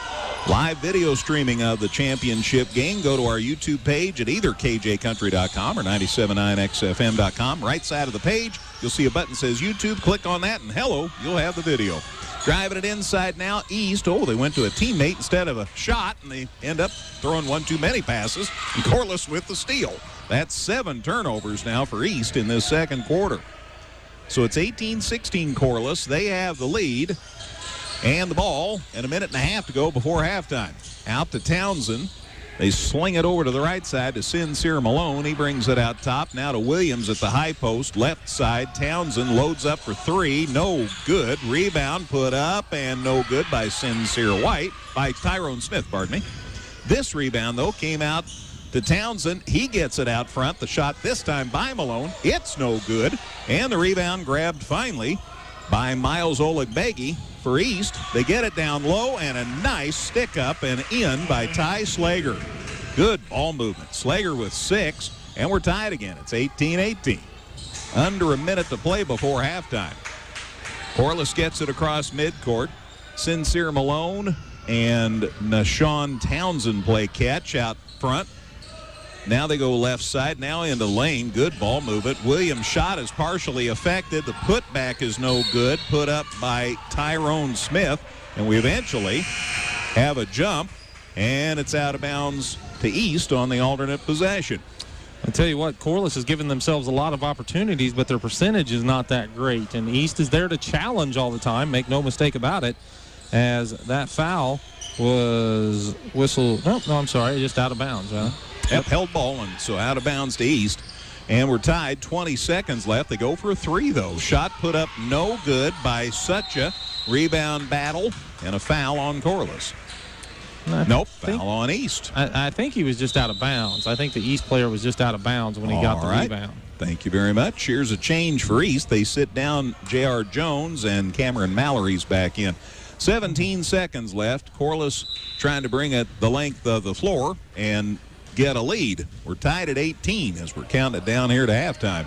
Live video streaming of the championship game. Go to our YouTube page at either kjcountry.com or 979xfm.com. Right side of the page, you'll see a button that says YouTube. Click on that, and hello, you'll have the video. Driving it inside now, East. Oh, they went to a teammate instead of a shot, and they end up throwing one too many passes. And Corliss with the steal. That's 7 turnovers now for East in this second quarter. So it's 18-16 Corliss. They have the lead and the ball, and a minute and a half to go before halftime. Out to Townsend. They sling it over to the right side to Sincere Malone. He brings it out top. Now to Williams at the high post. Left side, Townsend loads up for 3. No good. Rebound put up and no good by Tyrone Smith, pardon me. This rebound, though, came out to Townsend. He gets it out front. The shot this time by Malone. It's no good. And the rebound grabbed finally by Miles Olegbegi for East. They get it down low, and a nice stick up and in by Ty Slager. Good ball movement. Slager with 6, and we're tied again. It's 18-18. Under a minute to play before halftime. Corliss gets it across midcourt. Sincere Malone and Nashawn Townsend play catch out front. Now they go left side, now into lane. Good ball movement. Williams' shot is partially affected. The putback is no good. Put up by Tyrone Smith. And we eventually have a jump, and it's out of bounds to East on the alternate possession. I tell you what, Corliss has given themselves a lot of opportunities, but their percentage is not that great. And East is there to challenge all the time, make no mistake about it, as that foul was whistled. Oh, no, I'm sorry, just out of bounds, huh? Yep, held ball, and so out of bounds to East. And we're tied, 20 seconds left. They go for a 3, though. Shot put up no good by Sucha. Rebound battle and a foul on Corliss. Nope, foul on East. I think he was just out of bounds. I think the East player was just out of bounds when he got the rebound. Thank you very much. Here's a change for East. They sit down J.R. Jones, and Cameron Mallory's back in. 17 seconds left. Corliss trying to bring it the length of the floor and get a lead. We're tied at 18 as we're counted down here to halftime.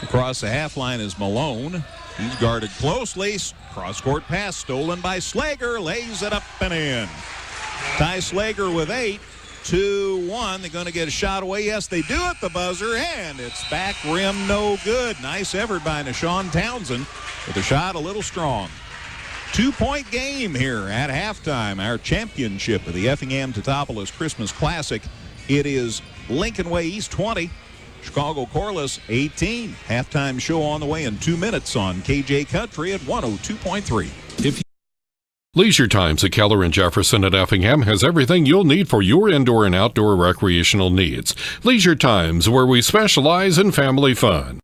Across the half line is Malone. He's guarded closely. Cross-court pass stolen by Slager. Lays it up and in. Ty Slager with 8. 2-1. They're going to get a shot away. Yes, they do at the buzzer, and it's back rim no good. Nice effort by Nashawn Townsend, but the shot a little strong. 2-point game here at halftime. Our championship of the Effingham Teutopolis Christmas Classic. It is Lincoln Way East 20, Chicago Corliss 18. Halftime show on the way in 2 minutes on KJ Country at 102.3. Leisure Times at Keller and Jefferson at Effingham has everything you'll need for your indoor and outdoor recreational needs. Leisure Times, where we specialize in family fun.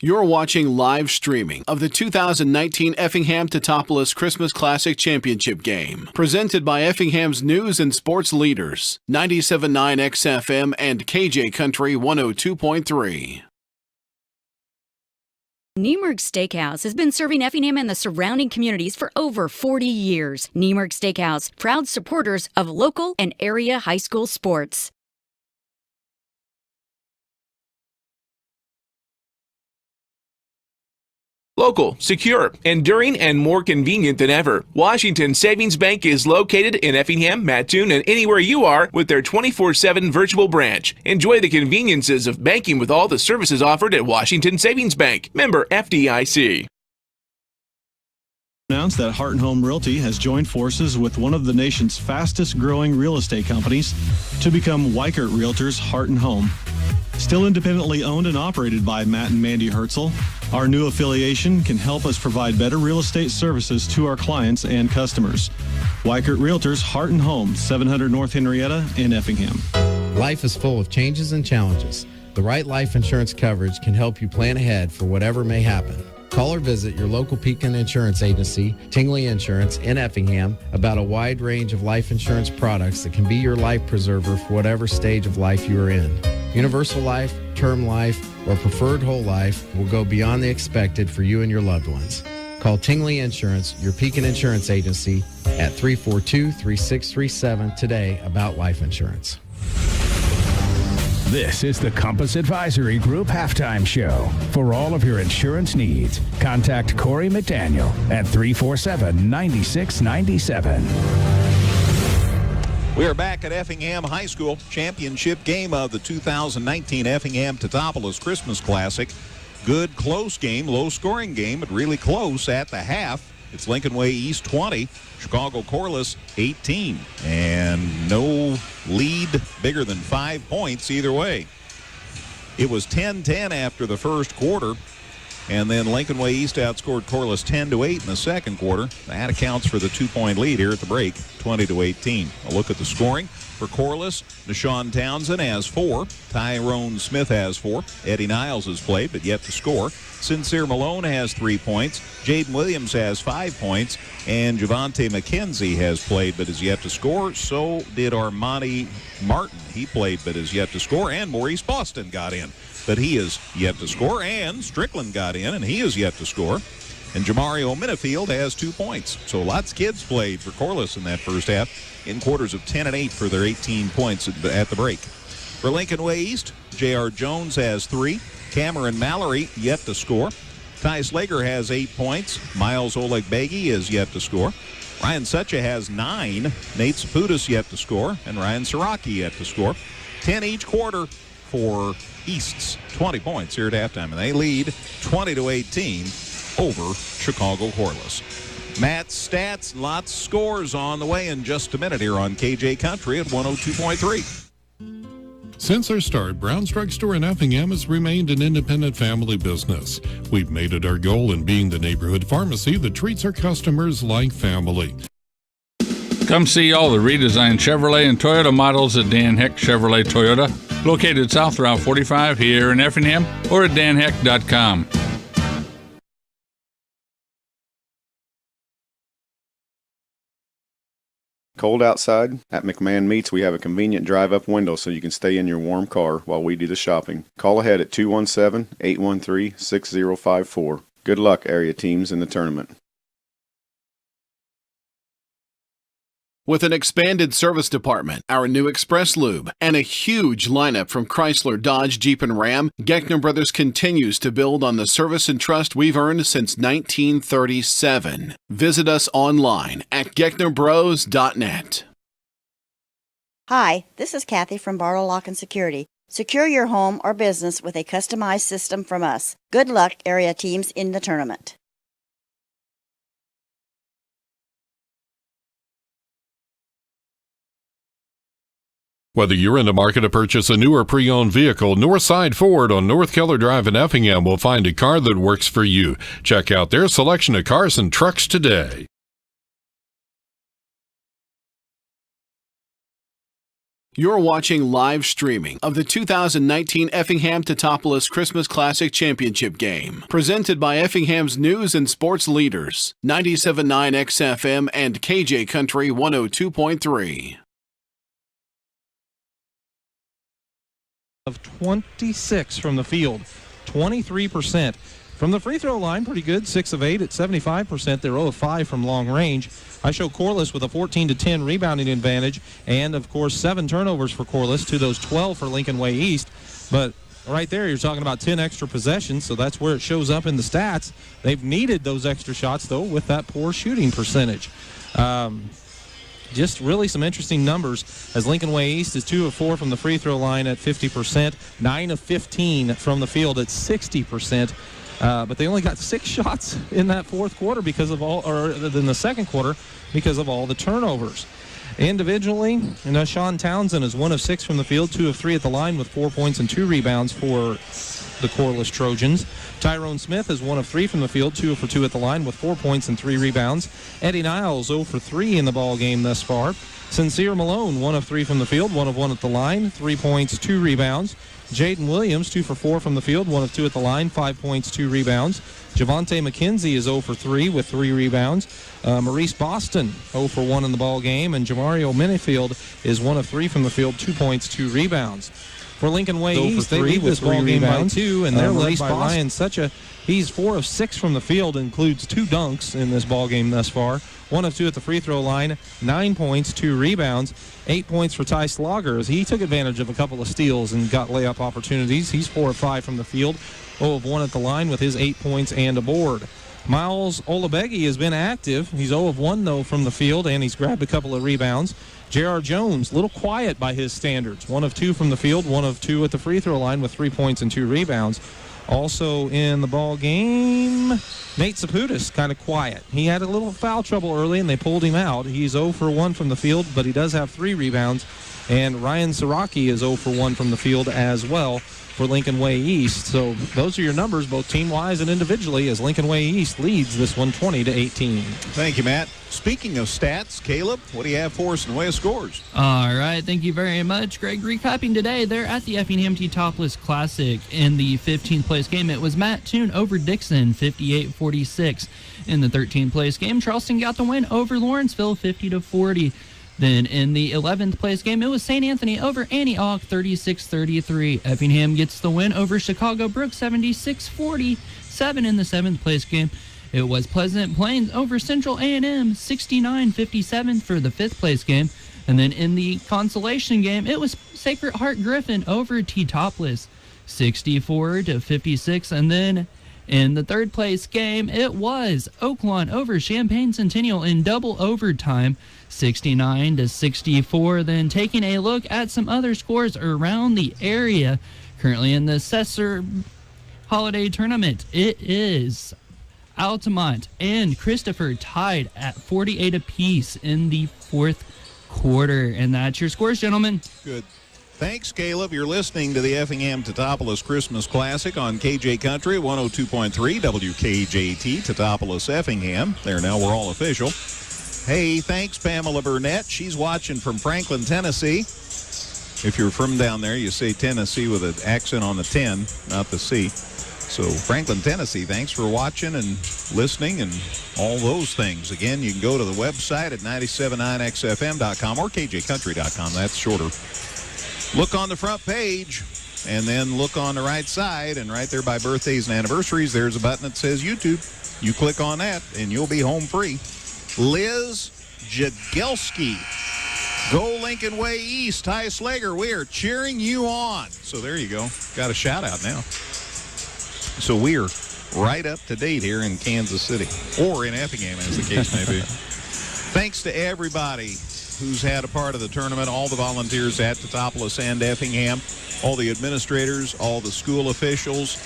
You're watching live streaming of the 2019 Effingham Teutopolis Christmas Classic Championship Game, presented by Effingham's news and sports leaders, 97.9 XFM and KJ Country 102.3. Niemerg Steakhouse has been serving Effingham and the surrounding communities for over 40 years. Niemerg Steakhouse, proud supporters of local and area high school sports. Local, secure, enduring, and more convenient than ever. Washington Savings Bank is located in Effingham, Mattoon, and anywhere you are with their 24/7 virtual branch. Enjoy the conveniences of banking with all the services offered at Washington Savings Bank. Member FDIC. Announced that Heart & Home Realty has joined forces with one of the nation's fastest growing real estate companies to become Weichert Realtors Heart & Home. Still independently owned and operated by Matt and Mandy Herzl, our new affiliation can help us provide better real estate services to our clients and customers. Weichert Realtors Heart & Home, 700 North Henrietta in Effingham. Life is full of changes and challenges. The right life insurance coverage can help you plan ahead for whatever may happen. Call or visit your local Pekin Insurance Agency, Tingley Insurance, in Effingham about a wide range of life insurance products that can be your life preserver for whatever stage of life you are in. Universal life, term life, or preferred whole life will go beyond the expected for you and your loved ones. Call Tingley Insurance, your Pekin Insurance Agency, at 342-3637 today about life insurance. This is the Compass Advisory Group Halftime Show. For all of your insurance needs, contact Corey McDaniel at 347-9697. We are back at Effingham High School, championship game of the 2019 Effingham Teutopolis Christmas Classic. Good close game, low-scoring game, but really close at the half. It's Lincoln Way East 20, Chicago Corliss 18, and no lead bigger than 5 points either way. It was 10-10 after the first quarter, and then Lincoln Way East outscored Corliss 10-8 in the second quarter. That accounts for the 2-point lead here at the break, 20-18. A look at the scoring. For Corliss, Deshaun Townsend has 4. Tyrone Smith has 4. Eddie Niles has played, but yet to score. Sincere Malone has 3 points. Jaden Williams has 5 points. And Javante McKenzie has played, but is yet to score. So did Armani Martin. He played, but is yet to score. And Maurice Boston got in, but he is yet to score. And Strickland got in, and he is yet to score. And Jamario Minifield has 2 points. So lots of kids played for Corliss in that first half, in quarters of 10 and 8 for their 18 points at the break. For Lincoln Way East, J.R. Jones has 3. Cameron Mallory yet to score. Ty Slager has 8 points. Miles Olegbegi is yet to score. Ryan Sucha has 9. Nate Saputis yet to score. And Ryan Siraki yet to score. 10 each quarter for East's 20 points here at halftime. And they lead 20-18 over Chicago Corliss. Matt's stats, lots of scores on the way in just a minute here on KJ Country at 102.3. Since our start, Brown's Drug Store in Effingham has remained an independent family business. We've made it our goal in being the neighborhood pharmacy that treats our customers like family. Come see all the redesigned Chevrolet and Toyota models at Dan Heck Chevrolet Toyota, located South Route 45 here in Effingham, or at danheck.com. Cold outside? At McMahon Meats, we have a convenient drive-up window so you can stay in your warm car while we do the shopping. Call ahead at 217-813-6054. Good luck, area teams, in the tournament. With an expanded service department, our new Express Lube, and a huge lineup from Chrysler, Dodge, Jeep, and Ram, Geckner Brothers continues to build on the service and trust we've earned since 1937. Visit us online at gecknerbros.net. Hi, this is Kathy from Barlow Lock and Security. Secure your home or business with a customized system from us. Good luck, area teams, in the tournament. Whether you're in the market to purchase a new or pre-owned vehicle, Northside Ford on North Keller Drive in Effingham will find a car that works for you. Check out their selection of cars and trucks today. You're watching live streaming of the 2019 Effingham Teutopolis Christmas Classic Championship Game, presented by Effingham's news and sports leaders, 97.9 XFM and KJ Country 102.3. Of 26 from the field, 23%. From the free throw line, pretty good, 6 of 8 at 75%. They're 0 of 5 from long range. I show Corliss with a 14-10 rebounding advantage, and of course 7 turnovers for Corliss to those 12 for Lincoln Way East. But right there, you're talking about 10 extra possessions, so that's where it shows up in the stats. They've needed those extra shots, though, with that poor shooting percentage. Just really some interesting numbers as Lincoln Way East is 2 of 4 from the free throw line at 50%, 9 of 15 from the field at 60%. But they only got 6 shots in that fourth quarter because of in the second quarter because of all the turnovers. Individually, Sean Townsend is 1 of 6 from the field, 2 of 3 at the line with 4 points and 2 rebounds for the Corliss Trojans. Tyrone Smith is 1 of 3 from the field, 2 for 2 at the line with 4 points and 3 rebounds. Eddie Niles 0 for 3 in the ball game thus far. Sincere Malone 1 of 3 from the field, 1 of 1 at the line, 3 points, 2 rebounds. Jaden Williams 2 for 4 from the field, 1 of 2 at the line, 5 points, 2 rebounds. Javante McKenzie is 0 for 3 with 3 rebounds. Maurice Boston 0 for 1 in the ball game, and Jamario Minifield is 1 of 3 from the field, 2 points, 2 rebounds. For Lincoln Way East, they lead this ball game by 2, and they're led by Ryan he's 4 of 6 from the field, includes 2 dunks in this ball game thus far. 1 of 2 at the free throw line, 9 points, 2 rebounds, 8 points for Ty Slogger as he took advantage of a couple of steals and got layup opportunities. He's 4 of 5 from the field, 0 of 1 at the line with his 8 points and a board. Miles Olabegi has been active. He's 0 of 1, though, from the field, and he's grabbed a couple of rebounds. J.R. Jones, a little quiet by his standards. 1 of 2 from the field, 1 of 2 at the free throw line with 3 points and 2 rebounds. Also in the ball game, Nate Saputis, kind of quiet. He had a little foul trouble early, and they pulled him out. He's 0 for 1 from the field, but he does have 3 rebounds. And Ryan Siraki is 0 for 1 from the field as well for Lincoln Way East. So those are your numbers, both team-wise and individually, as Lincoln Way East leads this one 20-18. Thank you, Matt. Speaking of stats, Caleb, what do you have for us in the way of scores? All right, thank you very much, Greg. Recapping today, they're at the Effingham Topless Classic in the 15th place game. It was Matt Toon over Dixon, 58-46. In the 13th place game, Charleston got the win over Lawrenceville, 50-40. Then in the 11th place game, it was St. Anthony over Antioch, 36-33. Effingham gets the win over Chicago Brook, 76-47. In the 7th place game, it was Pleasant Plains over Central A&M, 69-57 for the 5th place game. And then in the consolation game, it was Sacred Heart Griffin over Topless, 64-56. And then in the 3rd place game, it was Oaklawn over Champaign Centennial in double overtime, 69-64. Then taking a look at some other scores around the area, currently in the Cesar Holiday Tournament, it is Altamont and Christopher tied at 48 apiece in the 4th quarter. And that's your scores, gentlemen. Good. Thanks, Caleb. You're listening to the Effingham Totopolis Christmas Classic on KJ Country 102.3 WKJT Totopolis Effingham. There, now we're all official. Hey, thanks, Pamela Burnett. She's watching from Franklin, Tennessee. If you're from down there, you say Tennessee with an accent on the 10, not the C. So Franklin, Tennessee, thanks for watching and listening and all those things. Again, you can go to the website at 979xfm.com or kjcountry.com. That's shorter. Look on the front page and then look on the right side, and right there by birthdays and anniversaries, there's a button that says YouTube. You click on that and you'll be home free. Liz Jagelski. Go Lincoln Way East. Ty Slager, we are cheering you on. So there you go. Got a shout out now. So we're right up to date here in Kansas City, or in Effingham, as the case may be. Thanks to everybody who's had a part of the tournament, all the volunteers at Totopolis and Effingham, all the administrators, all the school officials.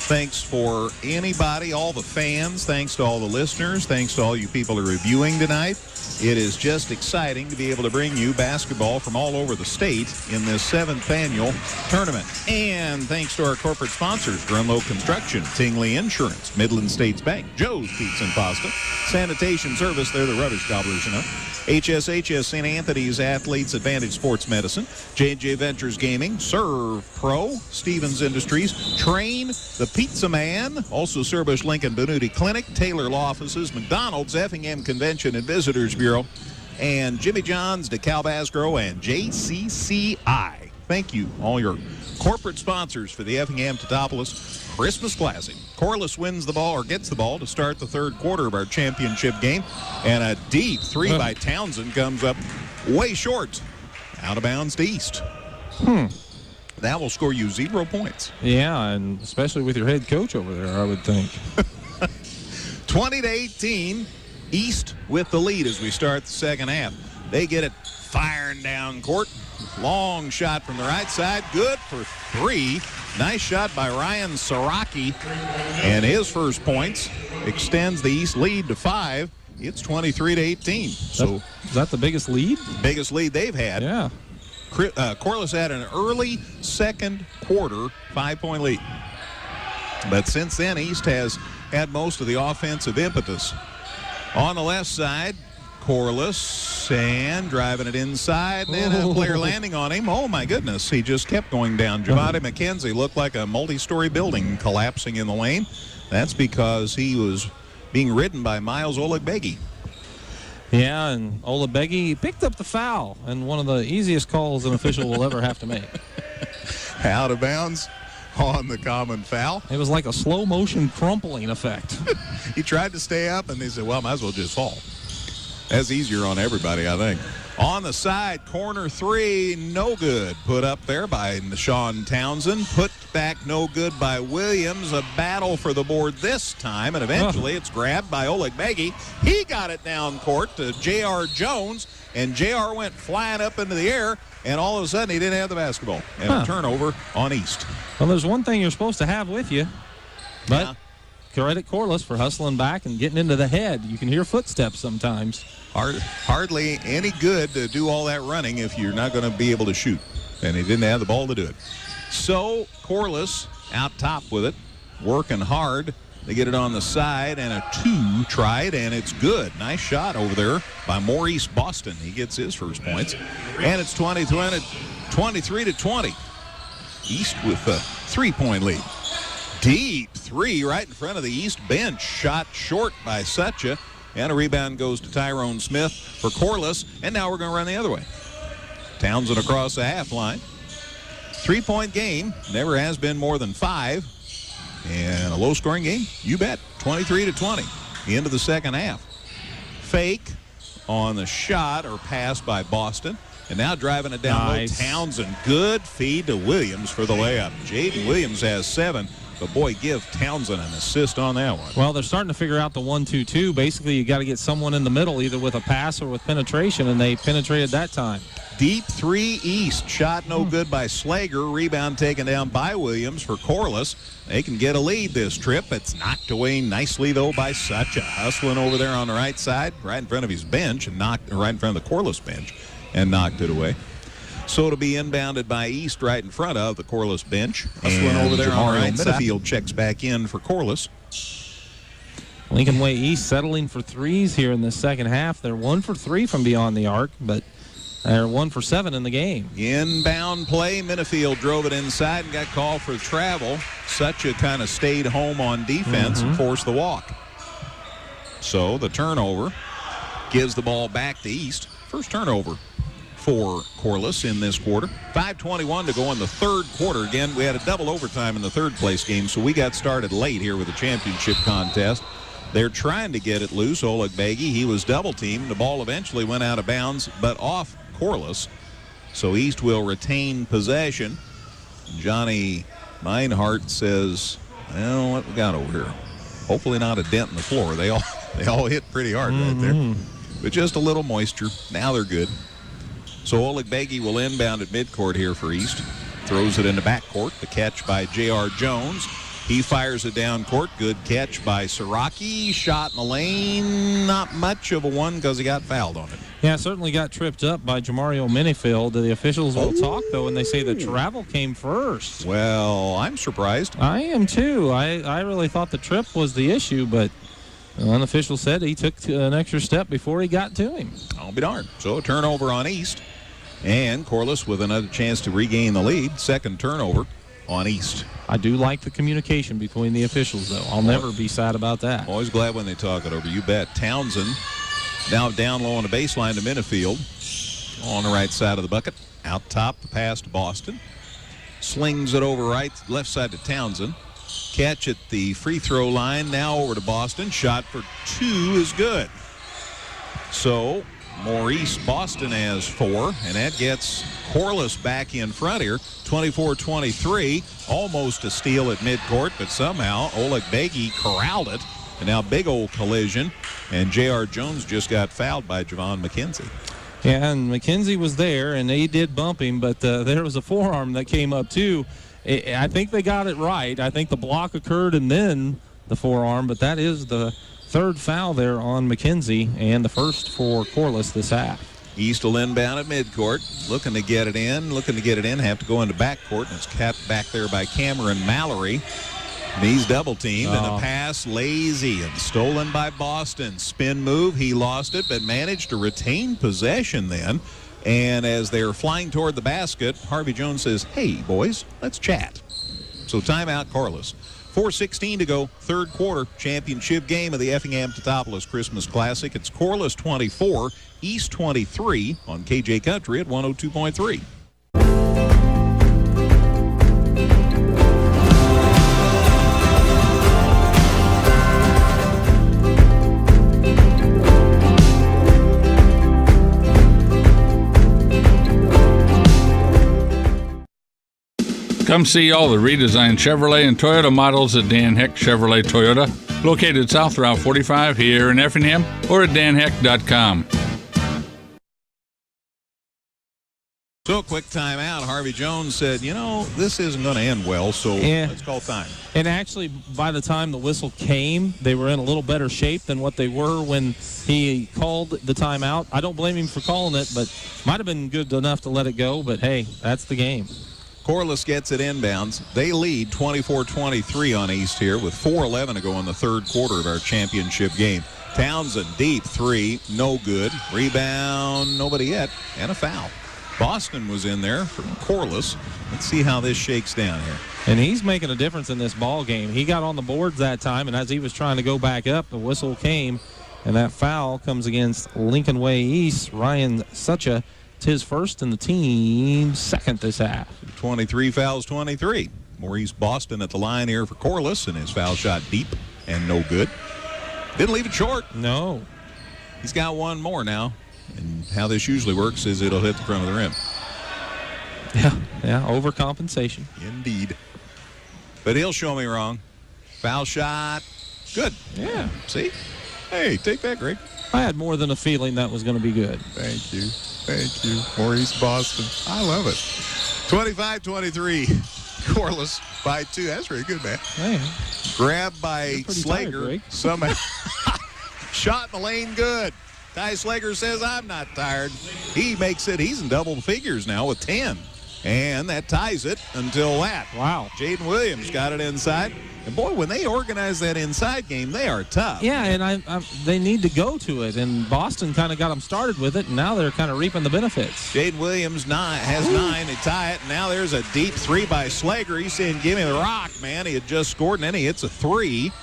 Thanks for anybody, all the fans. Thanks to all the listeners. Thanks to all you people who are reviewing tonight. It is just exciting to be able to bring you basketball from all over the state in this 7th annual tournament. And thanks to our corporate sponsors, Grunlow Construction, Tingley Insurance, Midland States Bank, Joe's Pizza and Pasta, Sanitation Service, they're the rubbish gobblers, you know, HSHS St. Anthony's Athletes Advantage Sports Medicine, J&J Ventures Gaming, Serve Pro, Stevens Industries, Train, The Pizza Man, also Serbush Lincoln Benuti Clinic, Taylor Law Offices, McDonald's, Effingham Convention and Visitors Bureau, and Jimmy John's, DeKalb Asgrow, and JCCI. Thank you, all your corporate sponsors for the Effingham Totopolis Christmas Classic. Corliss wins the ball, or gets the ball, to start the 3rd quarter of our championship game, and a deep 3 by Townsend comes up way short, out of bounds to East. that will score you 0 points. Yeah, and especially with your head coach over there, I would think. 20-18, East with the lead as we start the second half. They get it firing down court. Long shot from the right side. Good for 3. Nice shot by Ryan Saraki. And his first points extends the East lead to 5. It's 23-18. So is that the biggest lead? Biggest lead they've had. Yeah. Corliss had an early second quarter 5-point lead. But since then, East has had most of the offensive impetus. On the left side, Corliss, and driving it inside, then a player landing on him. Oh, my goodness. He just kept going down. Javante McKenzie looked like a multi-story building collapsing in the lane. That's because he was being ridden by Miles Olegbegi. Yeah, and Olegbegi picked up the foul, and one of the easiest calls an official will ever have to make. Out of bounds on the common foul. It was like a slow-motion crumpling effect. He tried to stay up, and they said, well, might as well just fall. That's easier on everybody, I think. On the side, corner 3, no good. Put up there by Sean Townsend. Put back no good by Williams. A battle for the board this time, and eventually it's grabbed by Olegbegi. He got it down court to J.R. Jones, and J.R. went flying up into the air, and all of a sudden he didn't have the basketball. And a turnover on East. Well, there's one thing you're supposed to have with you, but credit Corliss for hustling back and getting into the head. You can hear footsteps sometimes. Hardly any good to do all that running if you're not going to be able to shoot. And he didn't have the ball to do it. So Corliss out top with it, working hard. They get it on the side, and a 2 tried, and it's good. Nice shot over there by Maurice Boston. He gets his first points. And it's 23-20. East with a 3-point lead. Deep 3 right in front of the East bench. Shot short by Sucha. And a rebound goes to Tyrone Smith for Corliss. And now we're going to run the other way. Townsend across the half line. 3-point game. Never has been more than 5. And a low-scoring game? You bet. 23-20. Into the second half. Fake on the shot or pass by Boston. And now driving it down low. Townsend. Good feed to Williams for the layup. Jaden Williams has 7. But, boy, give Townsend an assist on that one. Well, they're starting to figure out the 1-2-2. Basically, you got to get someone in the middle, either with a pass or with penetration, and they penetrated that time. Deep 3 East. Shot no good by Slager. Rebound taken down by Williams for Corliss. They can get a lead this trip. It's knocked away nicely, though, by Sucha. Hustling over there on the right side, right in front of his bench, and right in front of the Corliss bench, and knocked it away. So to be inbounded by East right in front of the Corliss bench. Hustling over there on the right side. Minifield checks back in for Corliss. Lincoln Way East settling for threes here in the second half. They're 1 for 3 from beyond the arc, but they're 1 for 7 in the game. Inbound play. Minifield drove it inside and got called for travel. Sucha kind of stayed home on defense and forced the walk. So the turnover gives the ball back to East. First turnover for Corliss in this quarter. 5:21 to go in the third quarter. Again, we had a double overtime in the third place game, so we got started late here with the championship contest. They're trying to get it loose. Olegbegi, he was double teamed. The ball eventually went out of bounds, but off Corliss. So East will retain possession. Johnny Meinhardt says, well, what we got over here? Hopefully not a dent in the floor. They all hit pretty hard right there. But just a little moisture. Now they're good. So Olegbegi will inbound at midcourt here for East. Throws it into backcourt. The catch by J.R. Jones. He fires it down court. Good catch by Saraki. Shot in the lane. Not much of a one because he got fouled on it. Yeah, certainly got tripped up by Jamario Minifield. The officials will talk, though, and they say the travel came first. Well, I'm surprised. I am, too. I really thought the trip was the issue, but one official said he took an extra step before he got to him. I'll be darned. So a turnover on East. And Corliss with another chance to regain the lead. Second turnover on East. I do like the communication between the officials, though. I'll never be sad about that. Always glad when they talk it over. You bet. Townsend now down low on the baseline to Minifield. On the right side of the bucket. Out top, the pass to Boston. Slings it over left side to Townsend. Catch at the free throw line. Now over to Boston. Shot for 2 is good. So Maurice Boston has 4, and that gets Corliss back in front here, 24-23. Almost a steal at midcourt, but somehow Oleg Beggy corralled it. And now big old collision, and J.R. Jones just got fouled by Javon McKenzie. Yeah, and McKenzie was there, and they did bump him, but there was a forearm that came up too. I think they got it right. I think the block occurred and then the forearm, but that is the third foul there on McKenzie and the first for Corliss this half. East will inbound at midcourt, looking to get it in, have to go into backcourt, and it's kept back there by Cameron Mallory. And he's double teamed, and the pass lazy and stolen by Boston. Spin move, he lost it, but managed to retain possession then. And as they're flying toward the basket, Harvey Jones says, "Hey, boys, let's chat." So timeout, Corliss. 4:16 to go, third quarter, championship game of the Effingham Teutopolis Christmas Classic. It's Corliss 24, East 23 on KJ Country at 102.3. Come see all the redesigned Chevrolet and Toyota models at Dan Heck Chevrolet Toyota, located South Route 45 here in Effingham, or at danheck.com. So, quick timeout. Harvey Jones said, this isn't going to end well, so let's call time. And actually, by the time the whistle came, they were in a little better shape than what they were when he called the timeout. I don't blame him for calling it, but might have been good enough to let it go, but hey, that's the game. Corliss gets it inbounds. They lead 24-23 on East here with 4:11 to go in the third quarter of our championship game. Townsend, deep three, no good. Rebound, nobody yet, and a foul. Boston was in there for Corliss. Let's see how this shakes down here. And he's making a difference in this ball game. He got on the boards that time, and as he was trying to go back up, the whistle came, and that foul comes against Lincoln Way East. Ryan Sucha. It's his first and the team's second this half. 23 fouls, 23. Maurice Boston at the line here for Corliss, and his foul shot deep and no good. Didn't leave it short. No. He's got one more now. And how this usually works is it'll hit the front of the rim. Yeah, overcompensation. Indeed. But he'll show me wrong. Foul shot. Good. Yeah. See? Hey, take that, Greg. I had more than a feeling that was going to be good. Thank you. Thank you, Maurice Boston. I love it. 25-23. Corliss by 2. That's very good, man. Man. Grabbed by Slager. Tired, Somehow. Shot in the lane good. Ty Slager says, "I'm not tired." He makes it. He's in double figures now with 10. And that ties it until that. Wow. Jaden Williams got it inside. And, boy, when they organize that inside game, they are tough. Yeah, and they need to go to it. And Boston kind of got them started with it, and now they're kind of reaping the benefits. Jaden Williams has 9. They tie it. And now there's a deep three by Slager. He's saying, "Give me the rock, man." He had just scored, and then he hits a 3.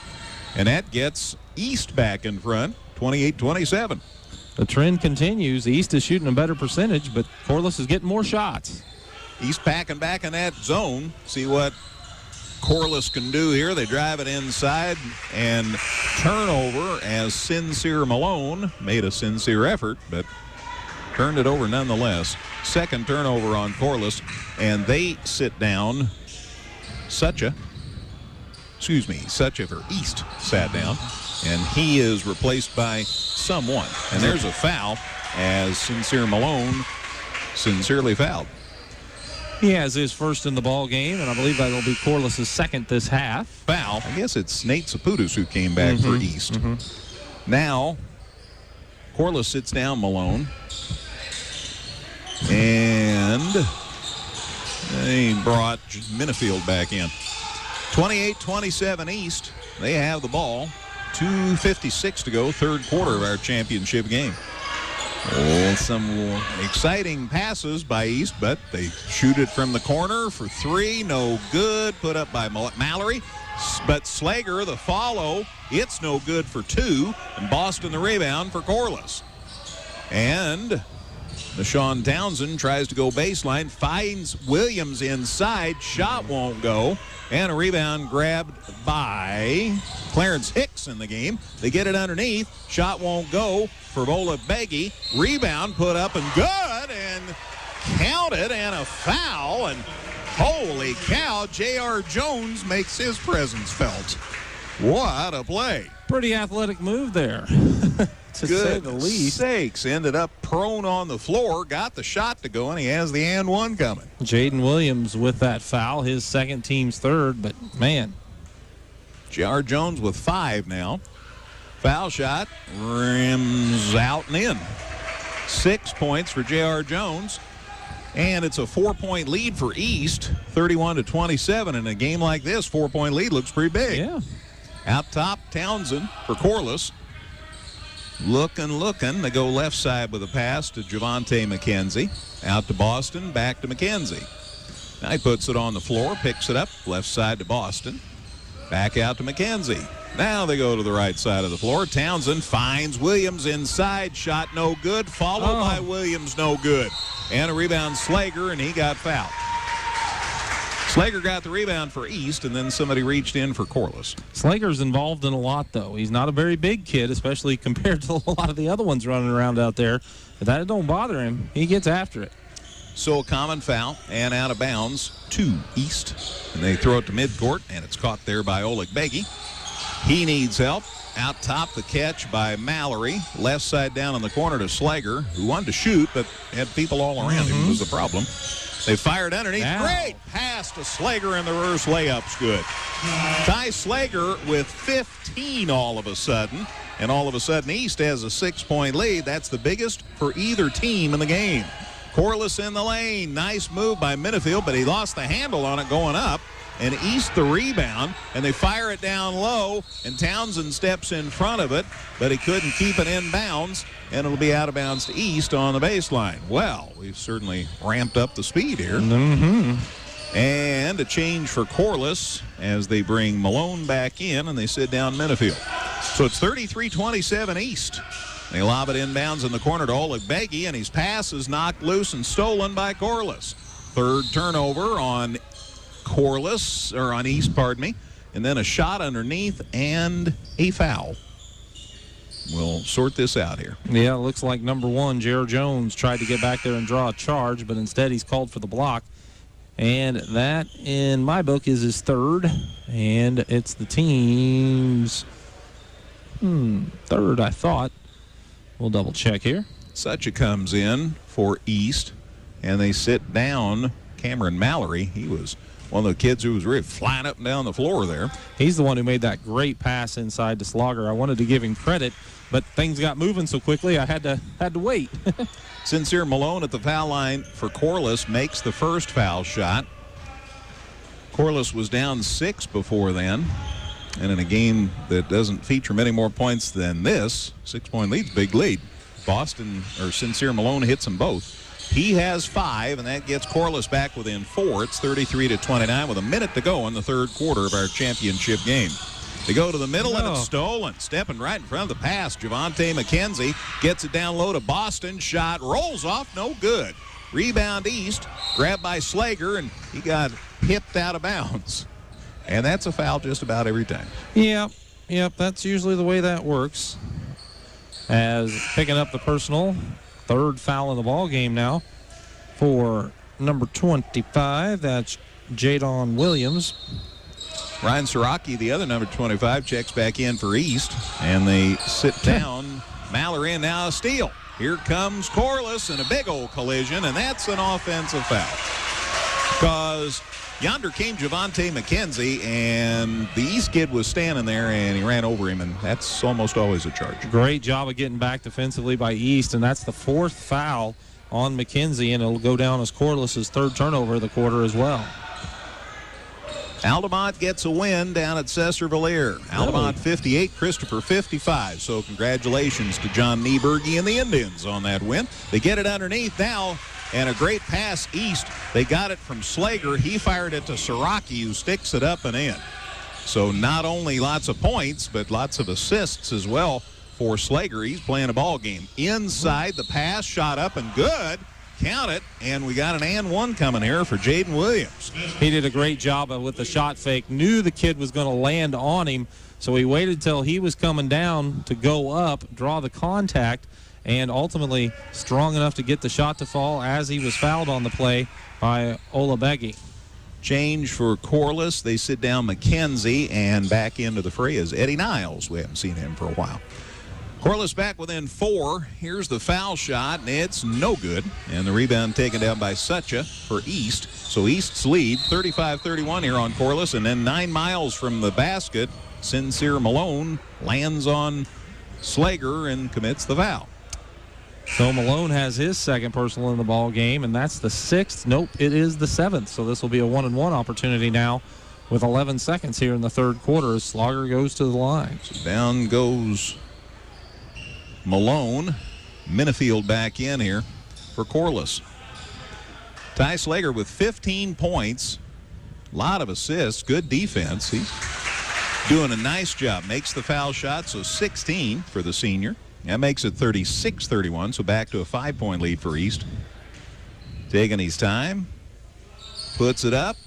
And that gets East back in front, 28-27. The trend continues. East is shooting a better percentage, but Corliss is getting more shots. East packing back in that zone. See what Corliss can do here. They drive it inside and turnover as Sincere Malone made a sincere effort, but turned it over nonetheless. Second turnover on Corliss, and they sit down. Sucha for East sat down, and he is replaced by someone. And there's a foul as Sincere Malone sincerely fouled. He has his first in the ball game, and I believe that'll be Corliss' second this half. Foul. I guess it's Nate Saputis who came back for East. Now, Corliss sits down Malone. And they brought Minifield back in. 28-27 East. They have the ball. 2:56 to go, third quarter of our championship game. Some exciting passes by East, but they shoot it from the corner for 3. No good. Put up by Mallory. But Slager, the follow, it's no good for 2. And Boston the rebound for Corliss. And Deshaun Townsend tries to go baseline, finds Williams inside, shot won't go, and a rebound grabbed by Clarence Hicks in the game. They get it underneath, shot won't go for Oleg Beggy. Rebound put up and good, and counted, and a foul, and holy cow, J.R. Jones makes his presence felt. What a play. Pretty athletic move there, to say the least. Sakes, ended up prone on the floor, got the shot to go, and he has the and one coming. Jaden Williams with that foul, his second, team's third, but man. J.R. Jones with 5 now. Foul shot, rims out and in. 6 points for J.R. Jones. And it's a 4-point lead for East, 31-27. In a game like this, 4-point lead looks pretty big. Yeah. Out top, Townsend for Corliss. Looking. They go left side with a pass to Javante McKenzie. Out to Boston, back to McKenzie. Now he puts it on the floor, picks it up, left side to Boston. Back out to McKenzie. Now they go to the right side of the floor. Townsend finds Williams inside. Shot no good. Followed by Williams, no good. And a rebound, Slager, and he got fouled. Slager got the rebound for East, and then somebody reached in for Corliss. Slager's involved in a lot, though. He's not a very big kid, especially compared to a lot of the other ones running around out there. But that don't bother him. He gets after it. So a common foul and out of bounds to East. And they throw it to midcourt, and it's caught there by Oleg Beggy. He needs help. Out top, the catch by Mallory. Left side down in the corner to Slager, who wanted to shoot, but had people all around him was the problem. They fired underneath. Now. Great pass to Slager, and the reverse layup's good. Ty Slager with 15 all of a sudden. And all of a sudden, East has a 6-point lead. That's the biggest for either team in the game. Corliss in the lane. Nice move by Minifield, but he lost the handle on it going up. And East the rebound, and they fire it down low, and Townsend steps in front of it, but he couldn't keep it in bounds, and it'll be out of bounds to East on the baseline. Well, we've certainly ramped up the speed here. And a change for Corliss as they bring Malone back in, and they sit down Minifield. So it's 33-27 East. They lob it inbounds in the corner to Oleg Beggy, and his pass is knocked loose and stolen by Corliss. Third turnover on Corliss, or on East, pardon me, and then a shot underneath and a foul. We'll sort this out here. Yeah, it looks like number 1, J.R. Jones, tried to get back there and draw a charge, but instead he's called for the block. And that, in my book, is his third, and it's the team's third, I thought. We'll double check here. Sucha comes in for East, and they sit down Cameron Mallory. He was one of the kids who was really flying up and down the floor there. He's the one who made that great pass inside to Slaughter. I wanted to give him credit, but things got moving so quickly I had to wait. Sincere Malone at the foul line for Corliss makes the first foul shot. Corliss was down 6 before then, and in a game that doesn't feature many more points than this, 6-point lead's a big lead. Sincere Malone hits them both. He has 5, and that gets Corliss back within 4. It's 33-29 with a minute to go in the third quarter of our championship game. They go to the middle, and it's stolen. Stepping right in front of the pass, Javante McKenzie gets it down low to Boston. Shot rolls off, no good. Rebound East, grabbed by Slager, and he got hipped out of bounds. And that's a foul just about every time. Yep, that's usually the way that works. As picking up the personal. Third foul in the ball game now for number 25. That's Jadon Williams. Ryan Siraki, the other number 25, checks back in for East, and they sit down. Mallory, and now a steal. Here comes Corliss in a big old collision, and that's an offensive foul. Because yonder came Javante McKenzie, and the East kid was standing there, and he ran over him, and that's almost always a charge. Great job of getting back defensively by East, and that's the 4th foul on McKenzie, and it'll go down as Corliss's 3rd turnover of the quarter as well. Altamont gets a win down at Cesar-Valliere. Altamont 58, Christopher 55. So congratulations to John Nieberge and the Indians on that win. They get it underneath now, and a great pass East. They got it from Slager. He fired it to Siraki, who sticks it up and in. So not only lots of points, but lots of assists as well for Slager. He's playing a ball game. Inside, the pass, shot up and good. Count it, and we got an and one coming here for Jaden Williams. He did a great job with the shot fake. Knew the kid was going to land on him, so he waited till he was coming down to go up, draw the contact, and ultimately strong enough to get the shot to fall as he was fouled on the play by Olabegi. Change for Corliss. They sit down McKenzie, and back into the fray is Eddie Niles. We haven't seen him for a while. Corliss back within 4. Here's the foul shot, and it's no good. And the rebound taken down by Sucha for East. So East's lead, 35-31 here on Corliss. And then 9 miles from the basket, Sincere Malone lands on Slager and commits the foul. So Malone has his second personal in the ball game, and that's the 6th. Nope, it is the 7th. So this will be a 1-and-1 opportunity now with 11 seconds here in the third quarter as Slaughter goes to the line. So down goes Malone. Minifield back in here for Corliss. Ty Slager with 15 points, a lot of assists, good defense. He's doing a nice job. Makes the foul shot, so 16 for the senior. That makes it 36-31, so back to a 5-point lead for East. Taking his time, puts it up,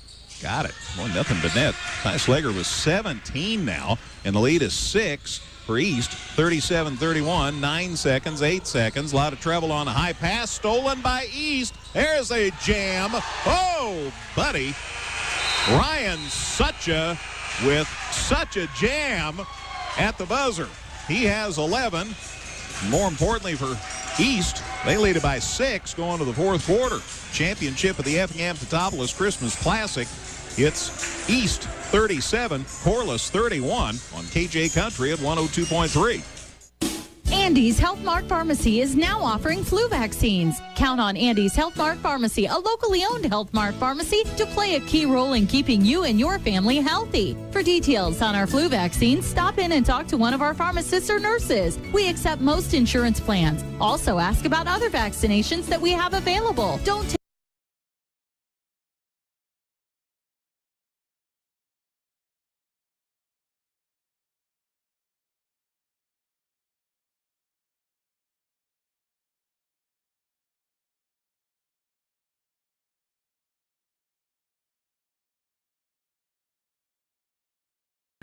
got it. Well, nothing but net. Ty Slager was 17 now, and the lead is 6 for East. 37-31, 9 seconds, 8 seconds. A lot of trouble on a high pass, stolen by East. There's a jam. Oh, buddy. Ryan Sucha with such a jam at the buzzer. He has 11. More importantly for East, they lead it by 6 going to the fourth quarter. Championship of the Effingham Teutopolis Christmas Classic. It's East 37, Corliss 31 on KJ Country at 102.3. Andy's Health Mart Pharmacy is now offering flu vaccines. Count on Andy's Health Mart Pharmacy, a locally owned Health Mart pharmacy, to play a key role in keeping you and your family healthy. For details on our flu vaccines, stop in and talk to one of our pharmacists or nurses. We accept most insurance plans. Also ask about other vaccinations that we have available. Don't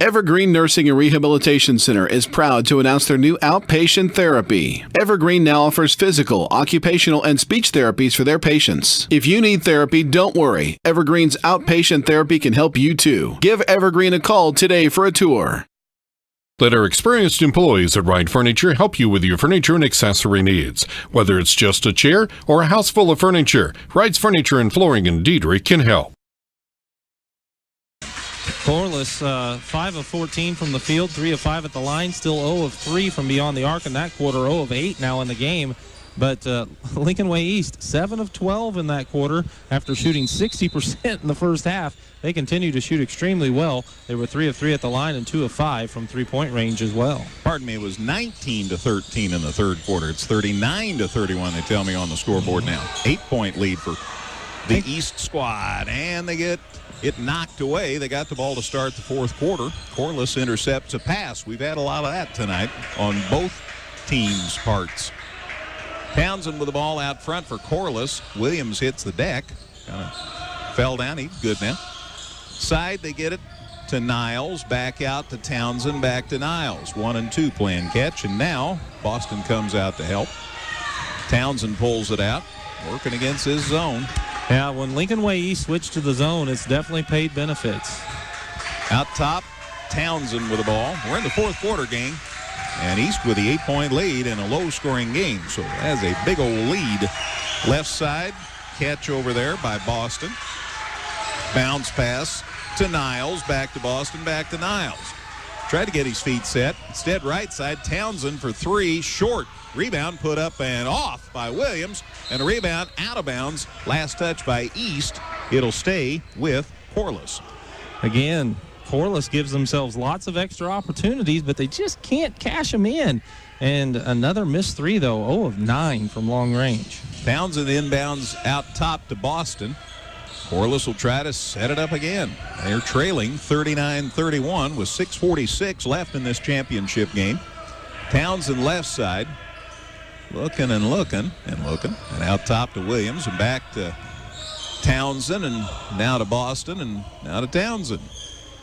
Evergreen Nursing and Rehabilitation Center is proud to announce their new outpatient therapy. Evergreen now offers physical, occupational, and speech therapies for their patients. If you need therapy, don't worry. Evergreen's outpatient therapy can help you too. Give Evergreen a call today for a tour. Let our experienced employees at Wright Furniture help you with your furniture and accessory needs. Whether it's just a chair or a house full of furniture, Wright's Furniture and Flooring in Diedrich can help. Corliss, 5 of 14 from the field, 3 of 5 at the line, still 0 of 3 from beyond the arc in that quarter, 0 of 8 now in the game. But Lincoln Way East, 7 of 12 in that quarter after shooting 60% in the first half. They continue to shoot extremely well. They were 3 of 3 at the line and 2 of 5 from three-point range as well. Pardon me, it was 19-13 in the third quarter. It's 39-31, they tell me on the scoreboard now. 8-point lead for the East squad, and they get it knocked away. They got the ball to start the fourth quarter. Corliss intercepts a pass. We've had a lot of that tonight on both teams' parts. Townsend with the ball out front for Corliss. Williams hits the deck. Kind of fell down. He's good now. Side, they get it to Niles. Back out to Townsend. Back to Niles. 1 and 2 playing catch. And now Boston comes out to help. Townsend pulls it out. Working against his zone. Yeah, when Lincoln Way East switched to the zone, it's definitely paid benefits. Out top, Townsend with the ball. We're in the fourth quarter, gang. And East with the 8-point lead in a low-scoring game. So has a big old lead. Left side, catch over there by Boston. Bounce pass to Niles. Back to Boston, back to Niles. Tried to get his feet set. Instead, right side, Townsend for 3, short. Rebound put up and off by Williams. And a rebound out of bounds. Last touch by East. It'll stay with Corliss. Again, Corliss gives themselves lots of extra opportunities, but they just can't cash them in. And another missed 3, though, 0 of 9 from long range. Townsend inbounds out top to Boston. Corliss will try to set it up again. They're trailing 39-31 with 6:46 left in this championship game. Townsend left side. Looking and looking and looking. And out top to Williams and back to Townsend and now to Boston and now to Townsend.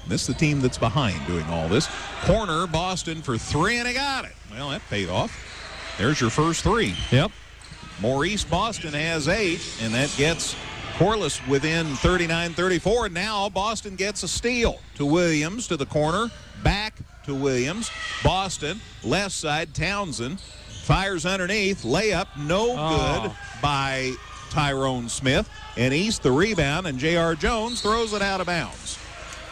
This is the team that's behind doing all this. Corner, Boston for three, and he got it. Well, that paid off. There's your first three. Yep. Maurice Boston has 8, and that gets Corliss within 39-34. Now Boston gets a steal to Williams to the corner. Back to Williams. Boston, left side, Townsend. Fires underneath. Layup, no good by Tyrone Smith. And East the rebound, and J.R. Jones throws it out of bounds.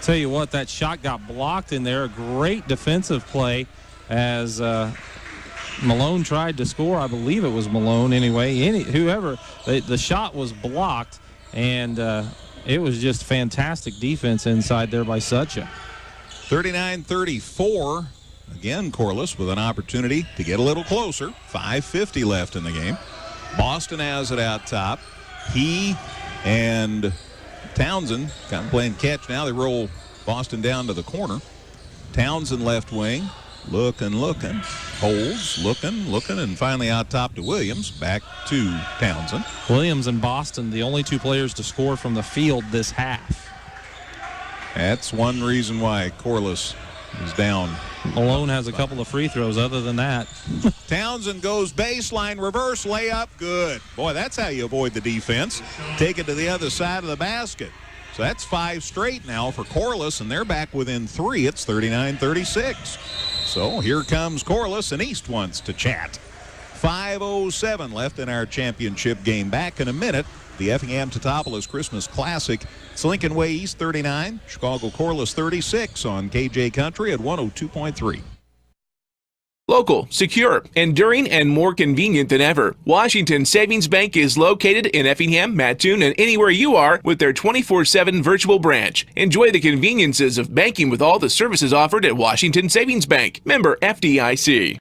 Tell you what, that shot got blocked in there. A great defensive play as Malone tried to score. I believe it was Malone anyway. The shot was blocked, and it was just fantastic defense inside there by Sucha. 39-34. Again, Corliss with an opportunity to get a little closer. 5:50 left in the game. Boston has it out top. He and Townsend kind of playing catch now. They roll Boston down to the corner. Townsend left wing. Looking, holds, looking, and finally out top to Williams. Back to Townsend. Williams and Boston, the only two players to score from the field this half. That's one reason why Corliss is down. Malone has a couple of free throws other than that. Townsend goes baseline, reverse layup, good. Boy, that's how you avoid the defense. Take it to the other side of the basket. So that's 5 straight now for Corliss, and they're back within 3. It's 39-36. So here comes Corliss, and East wants to chat. 5:07 left in our championship game. Back in a minute. The Effingham Teutopolis Christmas Classic. It's Lincoln Way East 39, Chicago Corliss 36 on KJ Country at 102.3. Local, secure, enduring, and more convenient than ever. Washington Savings Bank is located in Effingham, Mattoon, and anywhere you are with their 24/7 virtual branch. Enjoy the conveniences of banking with all the services offered at Washington Savings Bank. Member FDIC.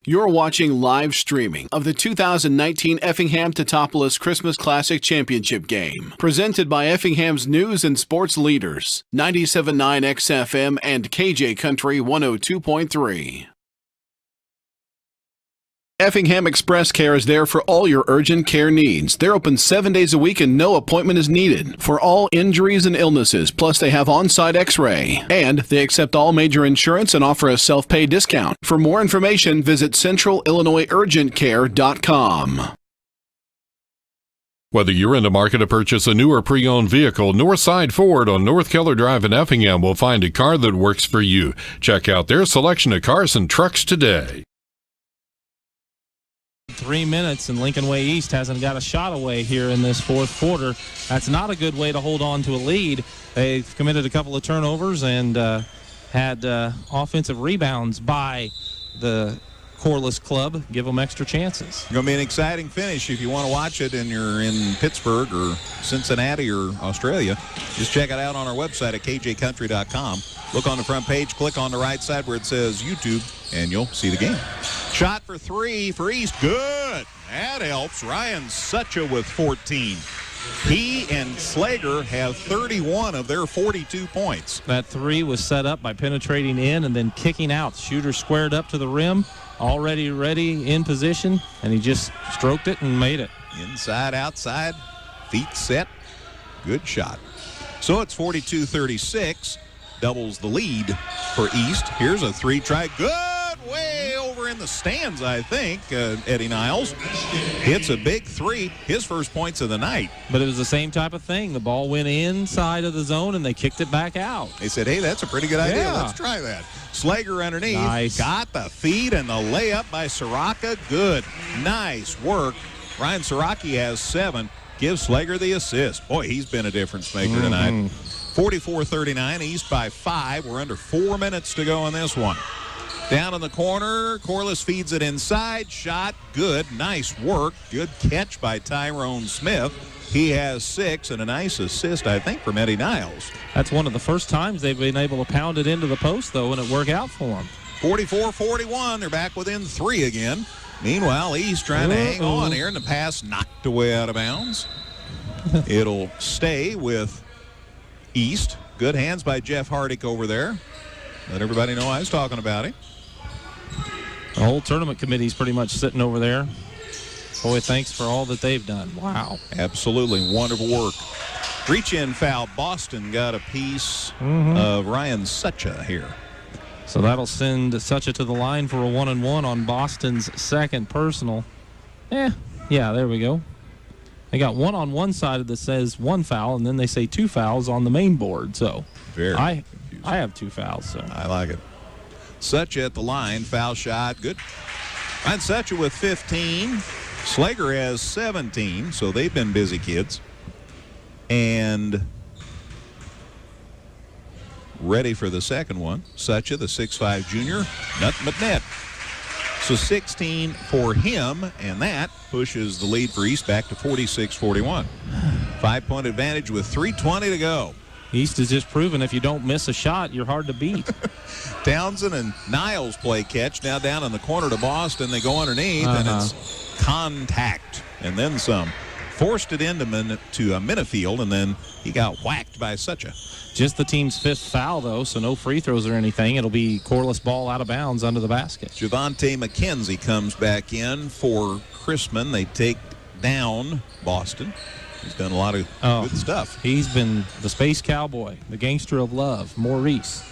You're watching live streaming of the 2019 Effingham Teutopolis Christmas Classic Championship Game, presented by Effingham's news and sports leaders, 97.9 XFM and KJ Country 102.3. Effingham Express Care is there for all your urgent care needs. They're open 7 days a week and no appointment is needed for all injuries and illnesses. Plus, they have on-site x-ray. And they accept all major insurance and offer a self-pay discount. For more information, visit centralillinoisurgentcare.com. Whether you're in the market to purchase a new or pre-owned vehicle, Northside Ford on North Keller Drive in Effingham will find a car that works for you. Check out their selection of cars and trucks today. 3 minutes, and Lincoln Way East hasn't got a shot away here in this fourth quarter. That's not a good way to hold on to a lead. They've committed a couple of turnovers and had offensive rebounds by the Corliss club. Give them extra chances. It's going to be an exciting finish. If you want to watch it and you're in Pittsburgh or Cincinnati or Australia, just check it out on our website at kjcountry.com. Look on the front page, click on the right side where it says YouTube, and you'll see the game. Shot for 3 for East. Good. That helps. Ryan Sucha with 14. He and Slager have 31 of their 42 points. That 3 was set up by penetrating in and then kicking out. Shooter squared up to the rim, already ready in position, and he just stroked it and made it. Inside, outside, feet set. Good shot. So it's 42-36. Doubles the lead for East. Here's a 3 try. Good. Way over in the stands, I think. Eddie Niles hits a big 3. His first points of the night. But it was the same type of thing. The ball went inside of the zone, and they kicked it back out. They said, hey, that's a pretty good idea. Yeah. Let's try that. Slager underneath. Nice. Got the feed and the layup by Soraka. Good. Nice work. Ryan Soraki has 7. Gives Slager the assist. Boy, he's been a difference maker tonight. 44-39. East by 5. We're under 4 minutes to go in this one. Down in the corner, Corliss feeds it inside. Shot, good, nice work. Good catch by Tyrone Smith. He has 6 and a nice assist, I think, from Eddie Niles. That's one of the first times they've been able to pound it into the post, though, and it worked out for them. 44-41, they're back within 3 again. Meanwhile, East trying to hang on here, and the pass knocked away out of bounds. It'll stay with East. Good hands by Jeff Hardick over there. Let everybody know I was talking about him. The whole tournament committee is pretty much sitting over there. Boy, thanks for all that they've done. Wow. Absolutely wonderful work. Reach-in foul. Boston got a piece of Ryan Sucha here. So that'll send Sucha to the line for a 1-and-1 on Boston's second personal. Yeah, there we go. They got one on one side that says 1 foul, and then they say 2 fouls on the main board. So I have 2 fouls. So I like it. Sucha at the line, foul shot, good. Ryan Sucha with 15. Slager has 17, so they've been busy kids. And ready for the second one. Sucha, the 6'5 junior, nothing but net. So 16 for him, and that pushes the lead for East back to 46-41. 5-point advantage with 3:20 to go. East has just proven if you don't miss a shot, you're hard to beat. Townsend and Niles play catch. Now down in the corner to Boston. They go underneath, and it's contact. And then some. Forced it into Minifield, and then he got whacked by Sucha. Just the team's 5th foul, though, so no free throws or anything. It'll be Corliss ball out of bounds under the basket. Javante McKenzie comes back in for Chrisman. They take down Boston. He's done a lot of good stuff. He's been the space cowboy, the gangster of love, Maurice.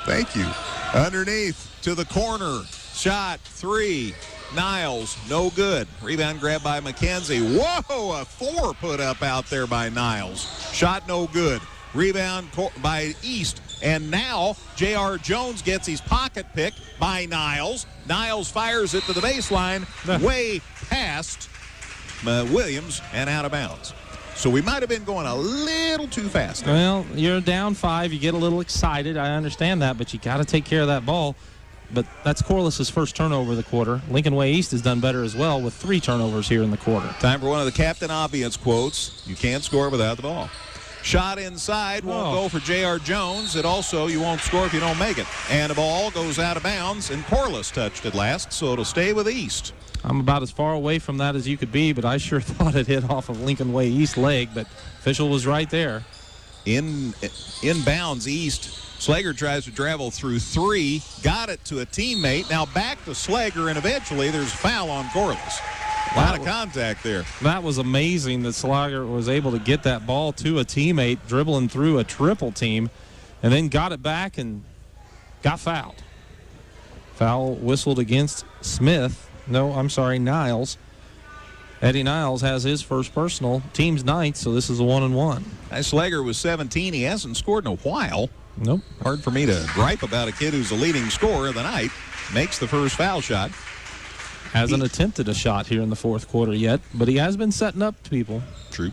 Thank you. Underneath to the corner. Shot, 3. Niles, no good. Rebound grab by McKenzie. Whoa, a 4 put up out there by Niles. Shot no good. Rebound by East. And now J.R. Jones gets his pocket pick by Niles. Niles fires it to the baseline, way past Williams and out of bounds. So we might have been going a little too fast there. Well, you're down 5. You get a little excited. I understand that, but you got to take care of that ball. But that's Corliss's first turnover of the quarter. Lincoln Way East has done better as well with 3 turnovers here in the quarter. Time for one of the Captain Obvious quotes. You can't score without the ball. Shot inside won't go for J.R. Jones. It also, you won't score if you don't make it. And the ball goes out of bounds, and Corliss touched it last, so it'll stay with East. I'm about as far away from that as you could be, but I sure thought it hit off of Lincoln Way East leg, but official was right there. In bounds East. Slager tries to travel through 3, got it to a teammate. Now back to Slager, and eventually there's a foul on Corliss. A lot of contact there. That was amazing that Slager was able to get that ball to a teammate, dribbling through a triple team, and then got it back and got fouled. Foul whistled against Smith. No, I'm sorry, Niles. Eddie Niles has his first personal, team's 9th, so this is a 1-and-1. Slager was 17. He hasn't scored in a while. Nope. Hard for me to gripe about a kid who's the leading scorer of the night. Makes the first foul shot. Hasn't attempted a shot here in the 4th quarter yet, but he has been setting up people. True.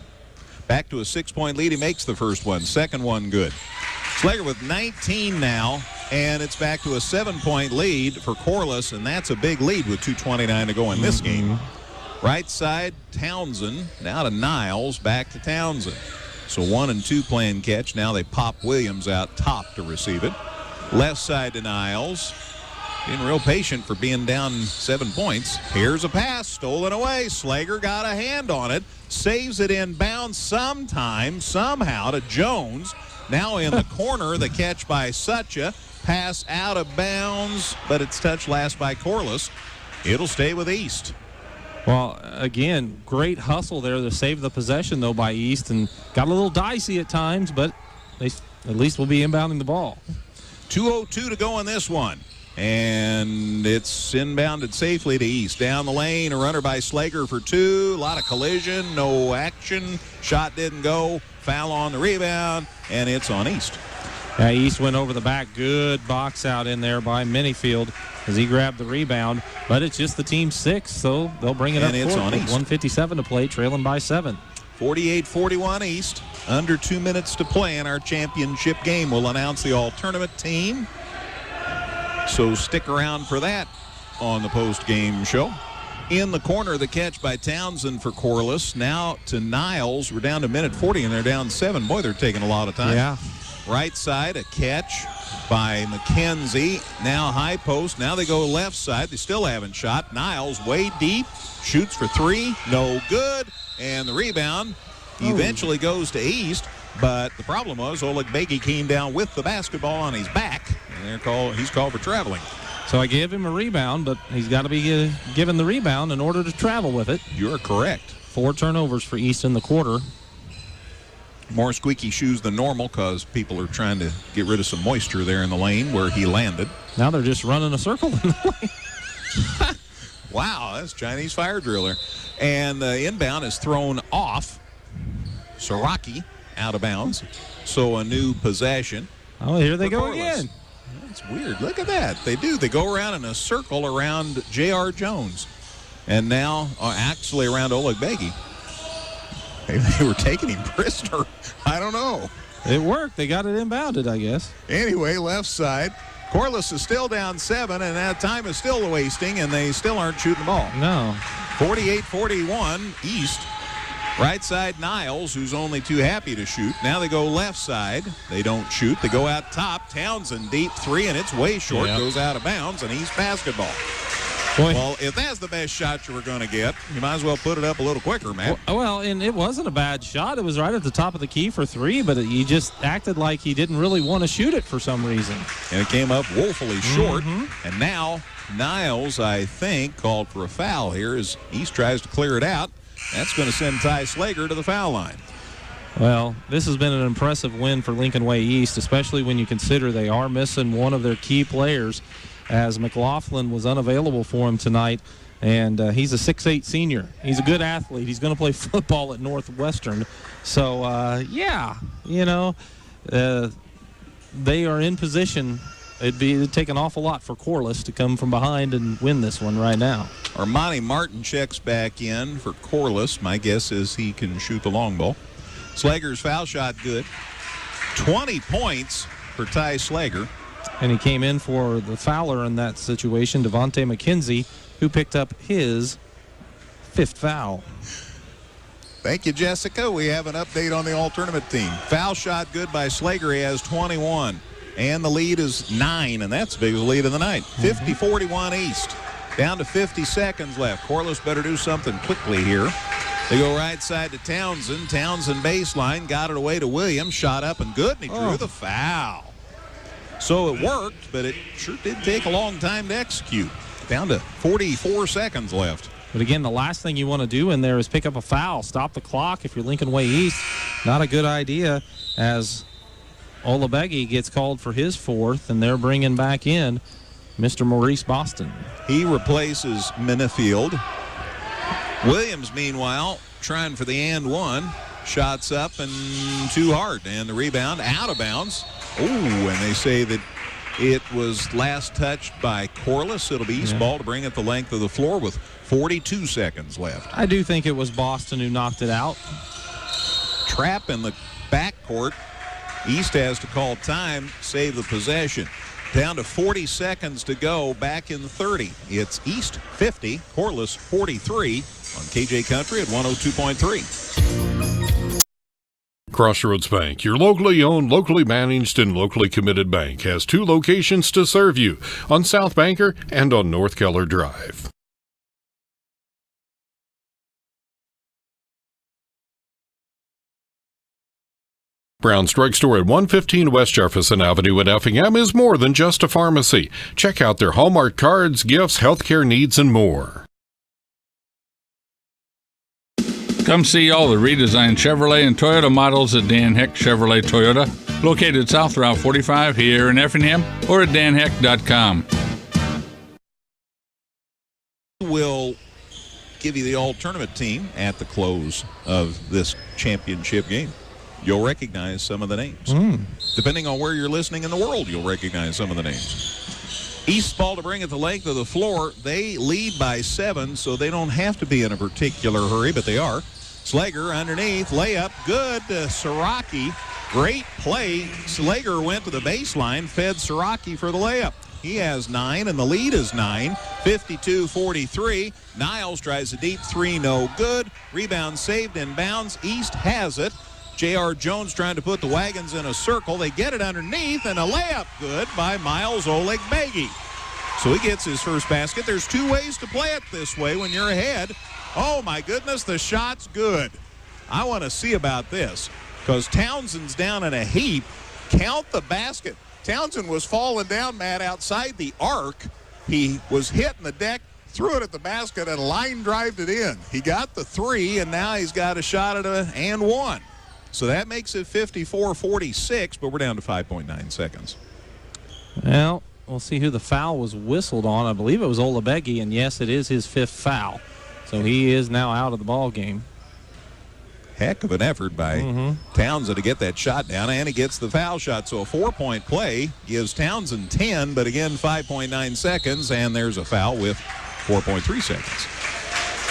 Back to a 6-point lead. He makes the first one. Second one good. Slager with 19 now, and it's back to a 7-point lead for Corliss, and that's a big lead with 2:29 to go in this game. Right side, Townsend. Now to Niles. Back to Townsend. So 1 and 2 playing catch. Now they pop Williams out top to receive it. Left side to Niles. Being real patient for being down 7 points. Here's a pass stolen away. Slager got a hand on it. Saves it in bounds somehow to Jones. Now in the corner, the catch by Sucha. Pass out of bounds, but it's touched last by Corliss. It'll stay with East. Well, again, great hustle there to save the possession, though, by East, and got a little dicey at times, but they at least will be inbounding the ball. 2:02 to go in this one, and it's inbounded safely to East. Down the lane, a runner by Slager for 2. A lot of collision, no action. Shot didn't go. Foul on the rebound, and it's on East. Yeah, East went over the back. Good box out in there by Minifield as he grabbed the rebound. But it's just the team's 6, so they'll bring it up. And it's on East. 1:57 to play, trailing by 7. 48-41 East. Under 2 minutes to play in our championship game. We'll announce the all-tournament team. So stick around for that on the post-game show. In the corner, the catch by Townsend for Corliss. Now to Niles. We're down to minute 40, and they're down 7. Boy, they're taking a lot of time. Yeah. Right side, a catch by McKenzie. Now high post. Now they go left side. They still haven't shot. Niles way deep. Shoots for 3. No good. And the rebound eventually goes to East. But the problem was Oleg Begay came down with the basketball on his back. And he's called for traveling. So I gave him a rebound, but he's got to be given the rebound in order to travel with it. You're correct. 4 turnovers for East in the quarter. More squeaky shoes than normal because people are trying to get rid of some moisture there in the lane where he landed. Now they're just running a circle in the lane. Wow, that's Chinese fire driller. And the inbound is thrown off. Siraki out of bounds. So a new possession. Oh, here they go Corliss. again. That's weird. Look at that. They do. They go around in a circle around J.R. Jones. And now actually around Oleg Beggy. They were taking him prisoner. I don't know. It worked. They got it inbounded, I guess. Anyway, left side. Corliss is still down 7, and that time is still wasting, and they still aren't shooting the ball. No. 48-41 East. Right side, Niles, who's only too happy to shoot. Now they go left side. They don't shoot. They go out top. Townsend deep 3, and it's way short. Yep. Goes out of bounds, and East basketball. Boy. Well, if that's the best shot you were going to get, you might as well put it up a little quicker, Matt. Well, and it wasn't a bad shot. It was right at the top of the key for 3, but he just acted like he didn't really want to shoot it for some reason. And it came up woefully short. And now Niles, I think, called for a foul here as East tries to clear it out. That's going to send Ty Slager to the foul line. Well, this has been an impressive win for Lincoln Way East, especially when you consider they are missing one of their key players, as Mclaughlin was unavailable for him tonight, and he's a 6'8" senior. He's a good athlete. He's going to play football at Northwestern. So, yeah, you know, they are in position. It'd take an awful lot for Corliss to come from behind and win this one right now. Armani Martin checks back in for Corliss. My guess is he can shoot the long ball. Slager's foul shot good. 20 points for Ty Slager. And he came in for the fouler in that situation, Devontae McKenzie, who picked up his 5th foul. Thank you, Jessica. We have an update on the all-tournament team. Foul shot good by Slager. He has 21. And the lead is 9, and that's the biggest lead of the night. 50-41 East. Down to 50 seconds left. Corliss better do something quickly here. They go right side to Townsend. Townsend baseline. Got it away to Williams. Shot up and good, and he drew the foul. So it worked, but it sure did take a long time to execute. Down to 44 seconds left. But again, the last thing you want to do in there is pick up a foul. Stop the clock if you're Lincoln Way East. Not a good idea, as Olabegi gets called for his 4th, and they're bringing back in Mr. Maurice Boston. He replaces Minifield. Williams, meanwhile, trying for the and one. Shots up and too hard. And the rebound out of bounds. Oh, and they say that it was last touched by Corliss. It'll be East ball to bring it the length of the floor with 42 seconds left. I do think it was Boston who knocked it out. Trap in the backcourt. East has to call time, save the possession. Down to 40 seconds to go, back in 30. It's East 50, Corliss 43 on KJ Country at 102.3. Crossroads Bank, your locally owned, locally managed, and locally committed bank, has 2 locations to serve you, on South Banker and on North Keller Drive. Brown's Drug Store at 115 West Jefferson Avenue in Effingham is more than just a pharmacy. Check out their Hallmark cards, gifts, healthcare needs, and more. Come see all the redesigned Chevrolet and Toyota models at Dan Heck Chevrolet Toyota, located South Route 45 here in Effingham, or at danheck.com. We'll give you the all-tournament team at the close of this championship game. You'll recognize some of the names. Depending on where you're listening in the world, you'll recognize some of the names. East ball to bring it the length of the floor. They lead by 7, so they don't have to be in a particular hurry, but they are. Slager underneath, layup, good. Siraki, great play. Slager went to the baseline, fed Siraki for the layup. He has 9, and the lead is 9, 52-43. Niles tries a deep 3, no good. Rebound saved in bounds. East has it. J.R. Jones trying to put the wagons in a circle. They get it underneath, and a layup good by Miles Olegbegi. So he gets his first basket. There's 2 ways to play it this way when you're ahead. Oh, my goodness, the shot's good. I want to see about this because Townsend's down in a heap. Count the basket. Townsend was falling down, Matt, outside the arc, He was hitting the deck, threw it at the basket, and line drived it in. He got the 3, and now he's got a shot at a and 1. So that makes it 54-46, but we're down to 5.9 seconds. Well, we'll see who the foul was whistled on. I believe it was Olabegi, and yes, it is his 5th foul. So he is now out of the ball game. Heck of an effort by Townsend to get that shot down, and he gets the foul shot. So a 4-point play gives Townsend 10, but again, 5.9 seconds, and there's a foul with 4.3 seconds.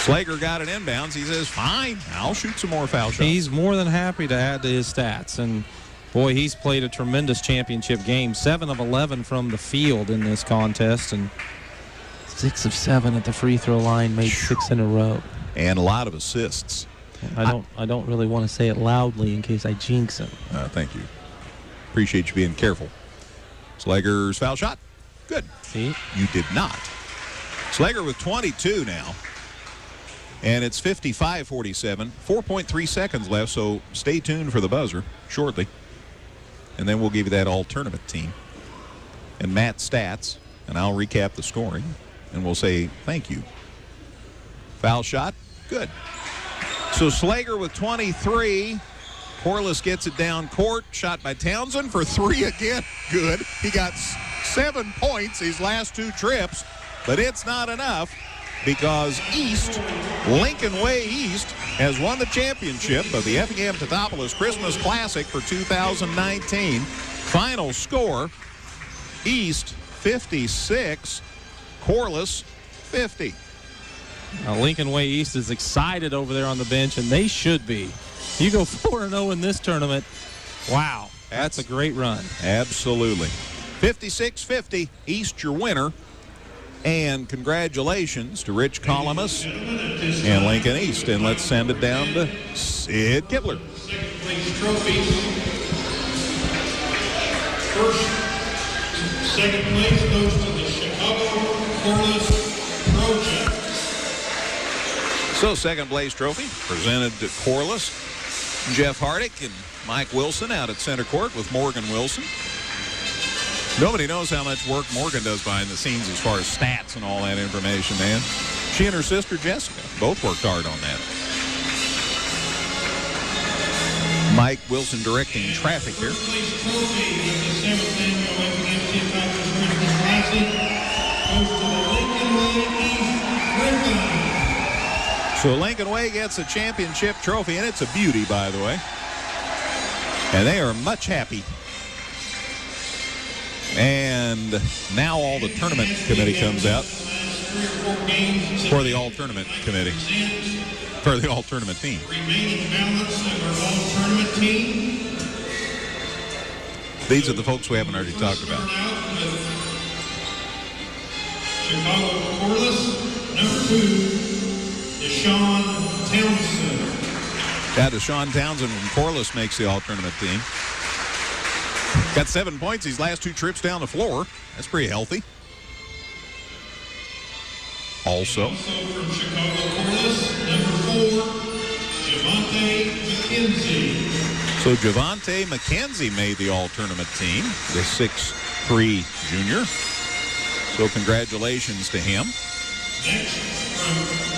Slager got it inbounds. He says, fine, I'll shoot some more foul shots. He's more than happy to add to his stats, and boy, he's played a tremendous championship game. 7 of 11 from the field in this contest, and 6 of 7 at the free throw line, made 6 in a row. And a lot of assists. I don't really want to say it loudly in case I jinx him. Thank you. Appreciate you being careful. Slager's foul shot. Good. See? You did not. Slager with 22 now. And it's 55-47. 4.3 seconds left, so stay tuned for the buzzer shortly. And then we'll give you that all-tournament team and Matt's stats, and I'll recap the scoring, and we'll say thank you. Foul shot. Good. So Slager with 23. Corliss gets it down court. Shot by Townsend for 3 again. Good. He got 7 points his last 2 trips, but it's not enough because Lincoln Way East has won the championship of the Effingham Teutopolis Christmas Classic for 2019. Final score, East 56, Corliss 50. Lincoln Way East is excited over there on the bench, and they should be. You go 4-0 in this tournament. Wow, that's a great run. Absolutely. 56-50, East your winner. And congratulations to Rich Columbus and Lincoln East. And let's send it down to Sid Kibler. Second place goes to the Chicago Corliss Trojans. So second place trophy presented to Corliss. Jeff Hardick and Mike Wilson out at center court with Morgan Wilson. Nobody knows how much work Morgan does behind the scenes as far as stats and all that information, man. She and her sister Jessica both worked hard on that. Mike Wilson directing traffic here. So Lincoln Way gets a championship trophy, and it's a beauty, by the way. And they are much happy. And now all the tournament committee comes out for the all-tournament committee, for the all-tournament team. Remaining balance of our all-tournament team. These are the folks we haven't already talked about. Chicago Corliss, number 2, Deshaun Townsend. Yeah, Deshaun Townsend from Corliss makes the all-tournament team. Got 7 points these last 2 trips down the floor. That's pretty healthy. Also from Chicago Corliss, number 4, Javante McKenzie. So Javante McKenzie made the all-tournament team, the 6'3" junior. So congratulations to him. Next, from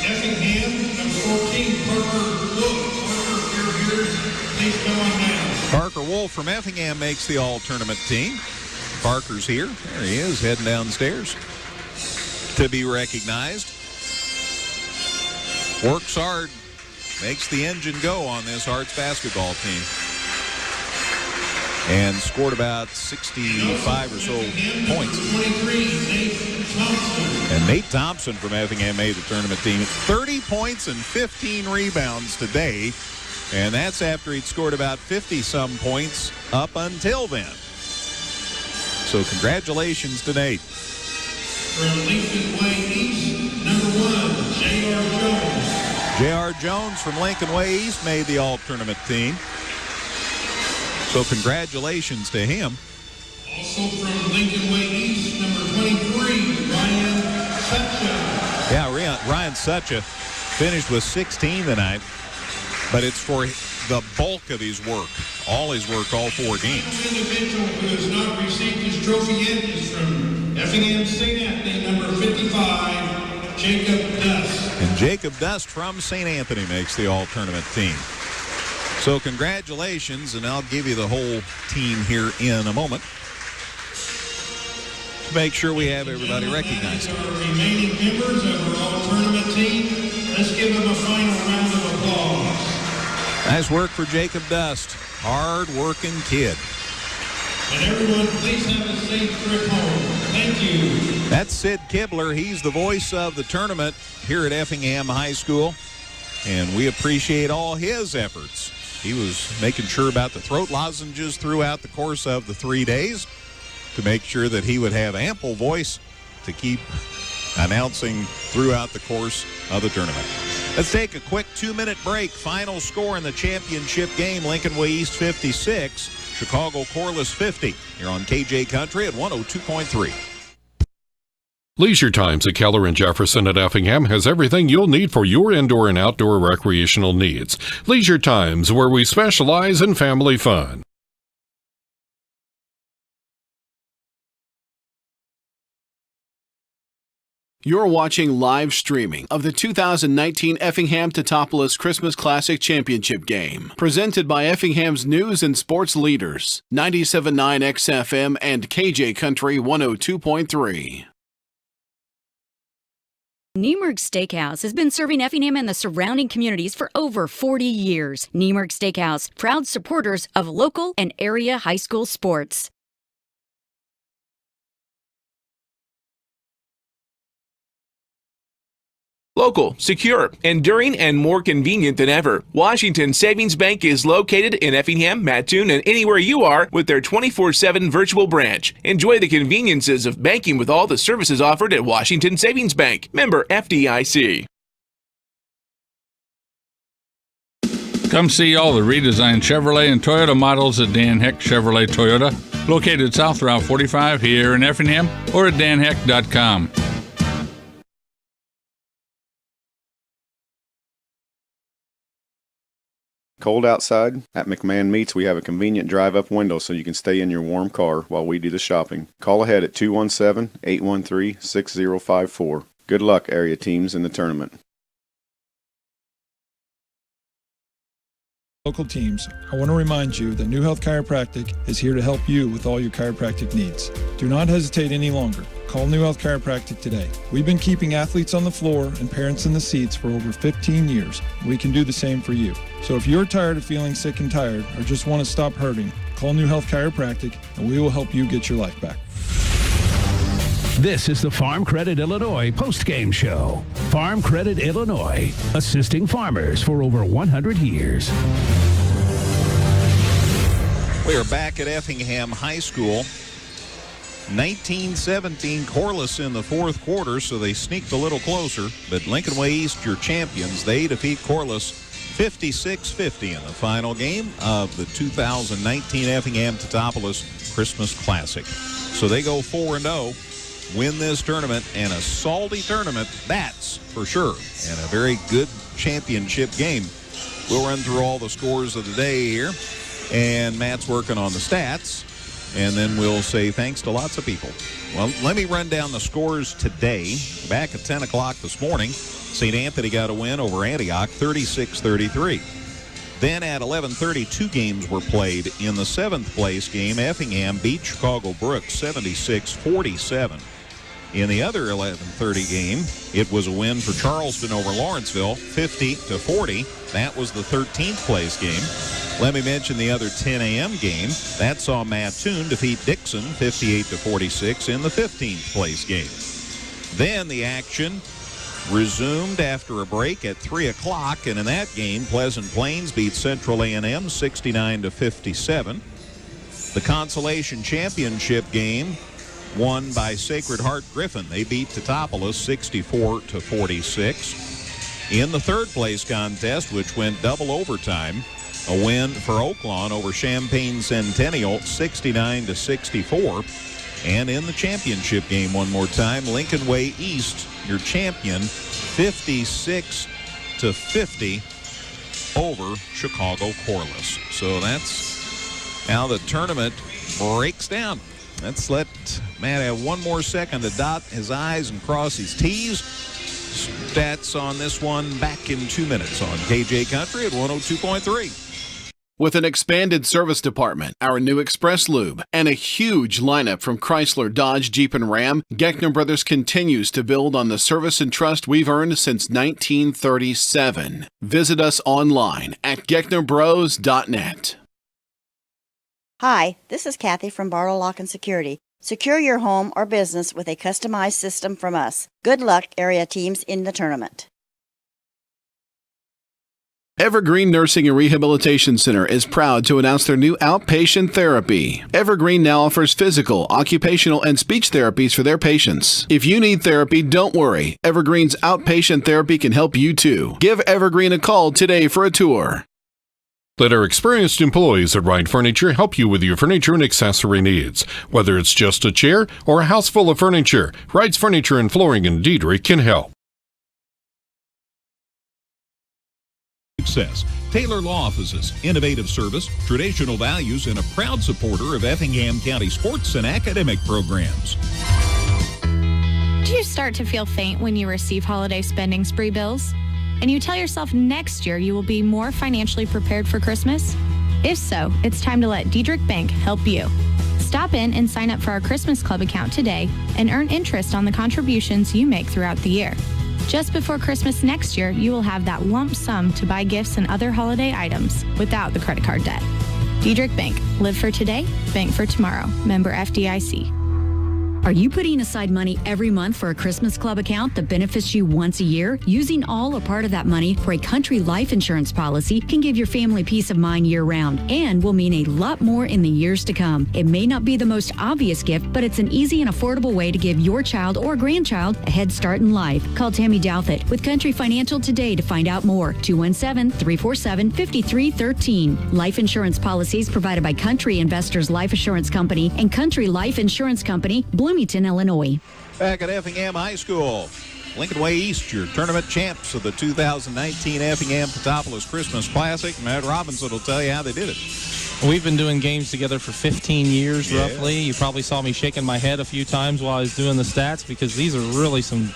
Effingham, number 14, Parker Wolf. Parker, you're here. Please come on down. Parker Wolf from Effingham makes the all-tournament team. Parker's here. There he is, heading downstairs to be recognized. Works hard, makes the engine go on this Hearts basketball team. And scored about 65 or so points. And Nate Thompson from Effingham made the tournament team. 30 points and 15 rebounds today. And that's after he'd scored about 50-some points up until then. So congratulations to Nate. From Lincoln Way East, number 1, J.R. Jones. J.R. Jones from Lincoln Way East made the all-tournament team. So congratulations to him. Also from Lincoln Way East, number 23, Ryan Sucha. Yeah, Ryan Sucha finished with 16 tonight, but it's for the bulk of his work, all his work, all 4 games. One individual who has not received his trophy yet is from Effingham St. Anthony, number 55, Jacob Dust. And Jacob Dust from St. Anthony makes the all-tournament team. So congratulations, and I'll give you the whole team here in a moment to make sure we have everybody recognized. Our remaining members of our all-tournament team, let's give them a final round of applause. Nice work for Jacob Dust. Hard-working kid. And everyone, please have a safe trip home. Thank you. That's Sid Kibler. He's the voice of the tournament here at Effingham High School, and we appreciate all his efforts. He was making sure about the throat lozenges throughout the course of the 3 days to make sure that he would have ample voice to keep announcing throughout the course of the tournament. Let's take a quick 2-minute break. Final score in the championship game, Lincoln Way East 56, Chicago Corliss 50. Here on KJ Country at 102.3. Leisure Times at Keller and Jefferson at Effingham has everything you'll need for your indoor and outdoor recreational needs. Leisure Times, where we specialize in family fun. You're watching live streaming of the 2019 Effingham Teutopolis Christmas Classic Championship Game, presented by Effingham's news and sports leaders, 97.9 XFM and KJ Country 102.3. Niemerg Steakhouse has been serving Effingham and the surrounding communities for over 40 years. Niemerg Steakhouse, proud supporters of local and area high school sports. Local, secure, enduring, and more convenient than ever. Washington Savings Bank is located in Effingham, Mattoon, and anywhere you are with their 24/7 virtual branch. Enjoy the conveniences of banking with all the services offered at Washington Savings Bank. Member FDIC. Come see all the redesigned Chevrolet and Toyota models at Dan Heck Chevrolet Toyota, located South Route 45 here in Effingham, or at danheck.com. Cold outside? At McMahon Meats, we have a convenient drive-up window so you can stay in your warm car while we do the shopping. Call ahead at 217-813-6054. Good luck, area teams, in the tournament. Local teams, I want to remind you that New Health Chiropractic is here to help you with all your chiropractic needs. Do not hesitate any longer. Call New Health Chiropractic today. We've been keeping athletes on the floor and parents in the seats for over 15 years. We can do the same for you. So if you're tired of feeling sick and tired or just want to stop hurting, call New Health Chiropractic and we will help you get your life back. This is the Farm Credit Illinois postgame show. Farm Credit Illinois, assisting farmers for over 100 years. We are back at Effingham High School. 19-17 Corliss in the fourth quarter, so they sneaked a little closer. But Lincoln Way East, your champions, they defeat Corliss 56-50 in the final game of the 2019 Effingham Teutopolis Christmas Classic. So they go 4-0. Win this tournament, and a salty tournament, that's for sure, and a very good championship game. We'll run through all the scores of the day here, and Matt's working on the stats, and then we'll say thanks to lots of people. Well, let me run down the scores today. Back at 10 o'clock this morning, St. Anthony got a win over Antioch, 36-33. Then at 11:30, two games were played. In the seventh place game, Effingham beat Chicago Brooks 76-47. In the other 11:30 game, it was a win for Charleston over Lawrenceville, 50-40. That was the 13th place game. Let me mention the other 10 a.m. game. That saw Mattoon defeat Dixon 58-46 in the 15th place game. Then the action resumed after a break at 3 o'clock, and in that game, Pleasant Plains beat Central A&M 69-57. The Consolation Championship game won by Sacred Heart Griffin. They beat Teutopolis 64-46. In the third place contest, which went double overtime, a win for Oaklawn over Champaign Centennial 69-64. And in the championship game one more time, Lincoln Way East, your champion, 56-50 over Chicago Corliss. So that's how the tournament breaks down. Let's let Matt have one more second to dot his I's and cross his T's. Stats on this one back in 2 minutes on KJ Country at 102.3. With an expanded service department, our new Express Lube, and a huge lineup from Chrysler, Dodge, Jeep, and Ram, Geckner Brothers continues to build on the service and trust we've earned since 1937. Visit us online at GecknerBros.net. Hi, this is Kathy from Barlow Lock and Security. Secure your home or business with a customized system from us. Good luck, area teams in the tournament. Evergreen Nursing and Rehabilitation Center is proud to announce their new outpatient therapy. Evergreen now offers physical, occupational, and speech therapies for their patients. If you need therapy, don't worry. Evergreen's outpatient therapy can help you too. Give Evergreen a call today for a tour. Let our experienced employees at Wright Furniture help you with your furniture and accessory needs. Whether it's just a chair or a house full of furniture, Wright's Furniture and Flooring in Diedrich can help. Success. Taylor Law Offices, innovative service, traditional values, and a proud supporter of Effingham County sports and academic programs. Do you start to feel faint when you receive holiday spending spree bills? And you tell yourself next year you will be more financially prepared for Christmas? If so, it's time to let Diedrich Bank help you. Stop in and sign up for our Christmas Club account today and earn interest on the contributions you make throughout the year. Just before Christmas next year, you will have that lump sum to buy gifts and other holiday items without the credit card debt. Diedrich Bank. Live for today, bank for tomorrow. Member FDIC. Are you putting aside money every month for a Christmas Club account that benefits you once a year? Using all or part of that money for a country life insurance policy can give your family peace of mind year-round and will mean a lot more in the years to come. It may not be the most obvious gift, but it's an easy and affordable way to give your child or grandchild a head start in life. Call Tammy Douthit with Country Financial today to find out more. 217-347-5313. Life insurance policies provided by Country Investors Life Assurance Company and Country Life Insurance Company, Bloomington, Illinois. Back at Effingham High School, Lincoln Way East, your tournament champs of the 2019 Effingham Petopolis Christmas Classic. Matt Robinson will tell you how they did it. We've been doing games together for 15 years, roughly. You probably saw me shaking my head a few times while I was doing the stats because these are really some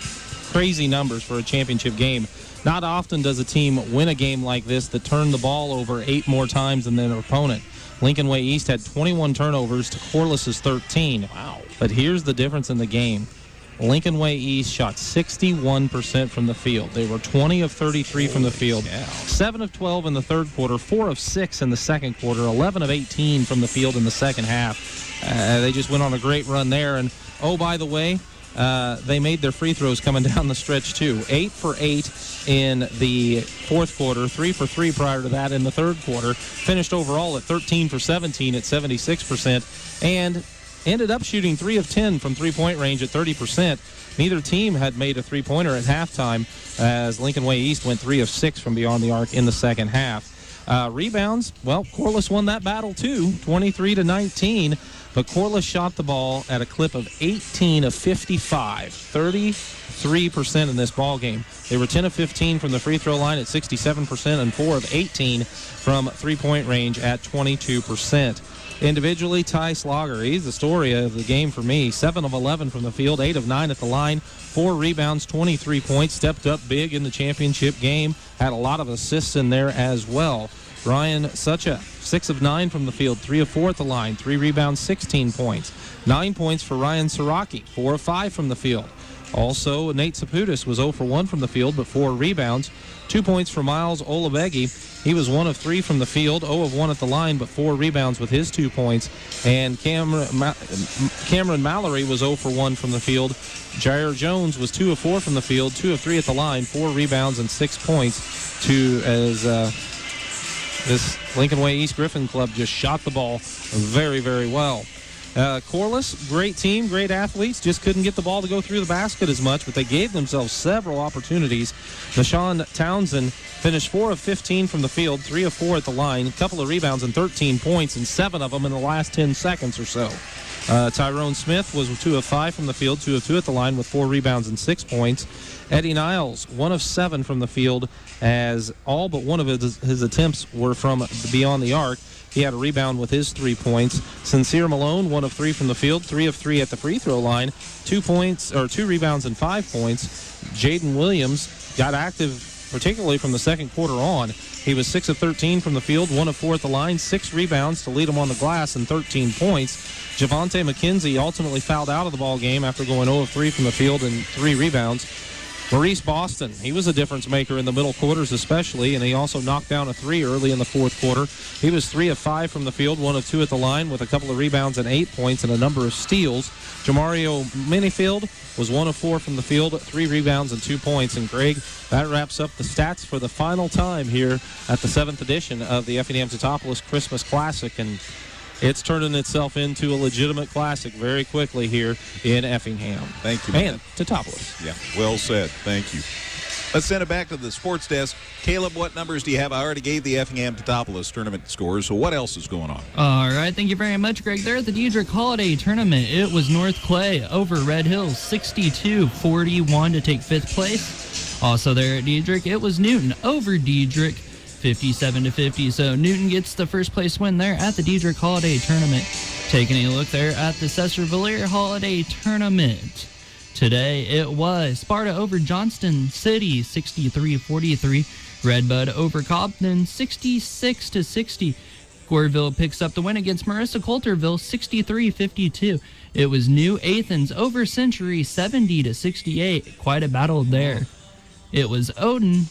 crazy numbers for a championship game. Not often does a team win a game like this that turned the ball over 8 more times than their opponent. Lincoln Way East had 21 turnovers to Corliss's 13. Wow. But here's the difference in the game. Lincoln Way East shot 61% from the field. They were 20 of 33 from the field. 7 of 12 in the third quarter, 4 of 6 in the second quarter, 11 of 18 from the field in the second half. They just went on a great run there. And, oh, by the way, they made their free throws coming down the stretch, too. 8 for 8 in the fourth quarter, 3 for 3 prior to that in the third quarter. Finished overall at 13 for 17 at 76%, and ended up shooting 3 of 10 from three-point range at 30%. Neither team had made a three-pointer at halftime, as Lincoln Way East went 3 of 6 from beyond the arc in the second half. Rebounds, well, Corliss won that battle, too, 23-19. But Corliss shot the ball at a clip of 18 of 55, 33% in this ball game. They were 10 of 15 from the free throw line at 67% and 4 of 18 from three-point range at 22%. Individually, Ty Slogger, he's the story of the game for me. 7 of 11 from the field, 8 of 9 at the line, 4 rebounds, 23 points, stepped up big in the championship game, had a lot of assists in there as well. Ryan Sucha, 6 of 9 from the field, 3 of 4 at the line, 3 rebounds, 16 points. 9 points for Ryan Siraki, 4 of 5 from the field. Also, Nate Saputis was 0 for 1 from the field, but 4 rebounds. 2 points for Miles Olabegi. He was 1 of 3 from the field, 0 of 1 at the line, but 4 rebounds with his 2 points. And Cameron Mallory was 0 for 1 from the field. Jair Jones was 2 of 4 from the field, 2 of 3 at the line, 4 rebounds and 6 points as this Lincoln Way East Griffin Club just shot the ball very, very well. Corliss, great team, great athletes, just couldn't get the ball to go through the basket as much, but they gave themselves several opportunities. Deshaun Townsend finished 4 of 15 from the field, 3 of 4 at the line, a couple of rebounds and 13 points, and 7 of them in the last 10 seconds or so. Tyrone Smith was 2 of 5 from the field, 2 of 2 at the line with 4 rebounds and 6 points. Eddie Niles, 1 of 7 from the field, as all but one of his attempts were from beyond the arc. He had a rebound with his 3 points. Sincere Malone, 1 of 3 from the field, 3 of 3 at the free throw line, 2 rebounds and 5 points. Jaden Williams got active, particularly from the second quarter on. He was 6 of 13 from the field, 1 of 4 at the line, 6 rebounds to lead him on the glass, and 13 points. Javante McKenzie ultimately fouled out of the ball game after going 0 of 3 from the field and 3 rebounds. Maurice Boston, he was a difference maker in the middle quarters especially, and he also knocked down a 3 early in the fourth quarter. He was 3 of 5 from the field, 1 of 2 at the line with a couple of rebounds and 8 points and a number of steals. Jamario Minifield was 1 of 4 from the field, 3 rebounds and 2 points. And Greg, that wraps up the stats for the final time here at the 7th edition of the Effingham Teutopolis Christmas Classic. And it's turning itself into a legitimate classic very quickly here in Effingham. Thank you, and Teutopolis. Yeah, well said. Thank you. Let's send it back to the sports desk. Caleb, what numbers do you have? I already gave the Effingham Teutopolis tournament scores, so what else is going on? All right, thank you very much, Greg. There at the Diedrich Holiday Tournament, it was North Clay over Red Hills, 62-41 to take 5th place. Also there at Diedrich, it was Newton over Diedrich, 57-50. So Newton gets the first place win there at the Diedrich Holiday Tournament. Taking a look there at the Cesar-Valier Holiday Tournament. Today it was Sparta over Johnston City, 63-43. Redbud over Cobden, 66-60. Goreville picks up the win against Marissa Coulterville, 63-52. It was New Athens over Century, 70-68. Quite a battle there. It was Odin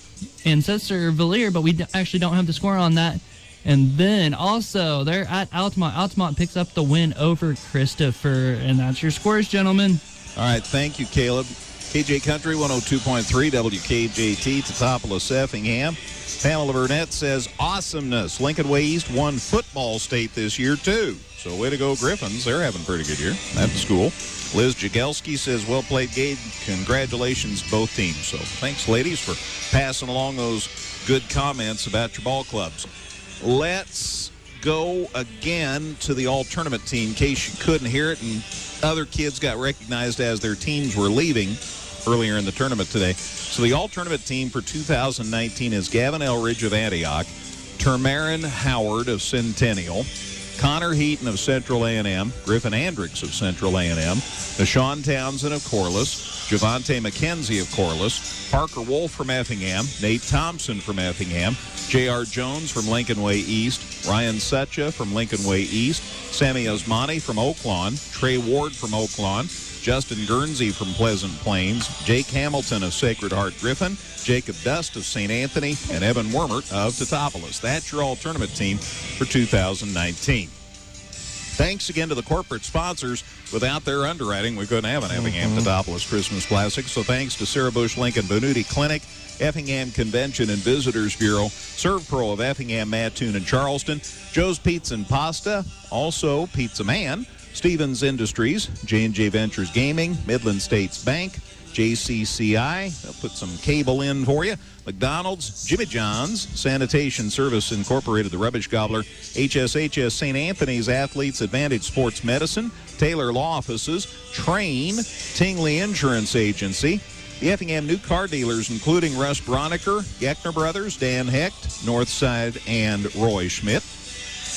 and Cesar-Valier, but we actually don't have the score on that. And then also they're at Altamont. Altamont picks up the win over Christopher. And that's your scores, gentlemen. All right, thank you, Caleb. KJ Country 102.3 WKJT, Teutopolis, Effingham. Pamela Burnett says, awesomeness. Lincoln Way East won football state this year, too. So way to go, Griffins. They're having a pretty good year at the school. Liz Jagelski says, well played, Gabe. Congratulations, both teams. So thanks, ladies, for passing along those good comments about your ball clubs. Let's go again to the all-tournament team in case you couldn't hear it and other kids got recognized as their teams were leaving earlier in the tournament today. So the all-tournament team for 2019 is Gavin Elridge of Antioch, Termarin Howard of Centennial, Connor Heaton of Central A&M, Griffin Andricks of Central A&M, Deshaun Townsend of Corliss, Javante McKenzie of Corliss, Parker Wolf from Effingham, Nate Thompson from Effingham, J.R. Jones from Lincoln Way East, Ryan Sucha from Lincoln Way East, Sammy Osmani from Oaklawn, Trey Ward from Oaklawn, Justin Guernsey from Pleasant Plains, Jake Hamilton of Sacred Heart Griffin, Jacob Dust of St. Anthony, and Evan Wormert of Teutopolis. That's your all-tournament team for 2019. Thanks again to the corporate sponsors. Without their underwriting, we couldn't have an Effingham Teutopolis Christmas Classic. So thanks to Sarah Bush Lincoln Benuti Clinic, Effingham Convention and Visitors Bureau, Serve Pro of Effingham, Mattoon, and Charleston, Joe's Pizza and Pasta, also Pizza Man, Stevens Industries, J&J Ventures Gaming, Midland States Bank, JCCI, they'll put some cable in for you, McDonald's, Jimmy John's, Sanitation Service Incorporated, The Rubbish Gobbler, HSHS St. Anthony's Athletes Advantage Sports Medicine, Taylor Law Offices, Train, Tingley Insurance Agency, the Effingham new car dealers, including Russ Broniker, Geckner Brothers, Dan Hecht, Northside, and Roy Schmidt.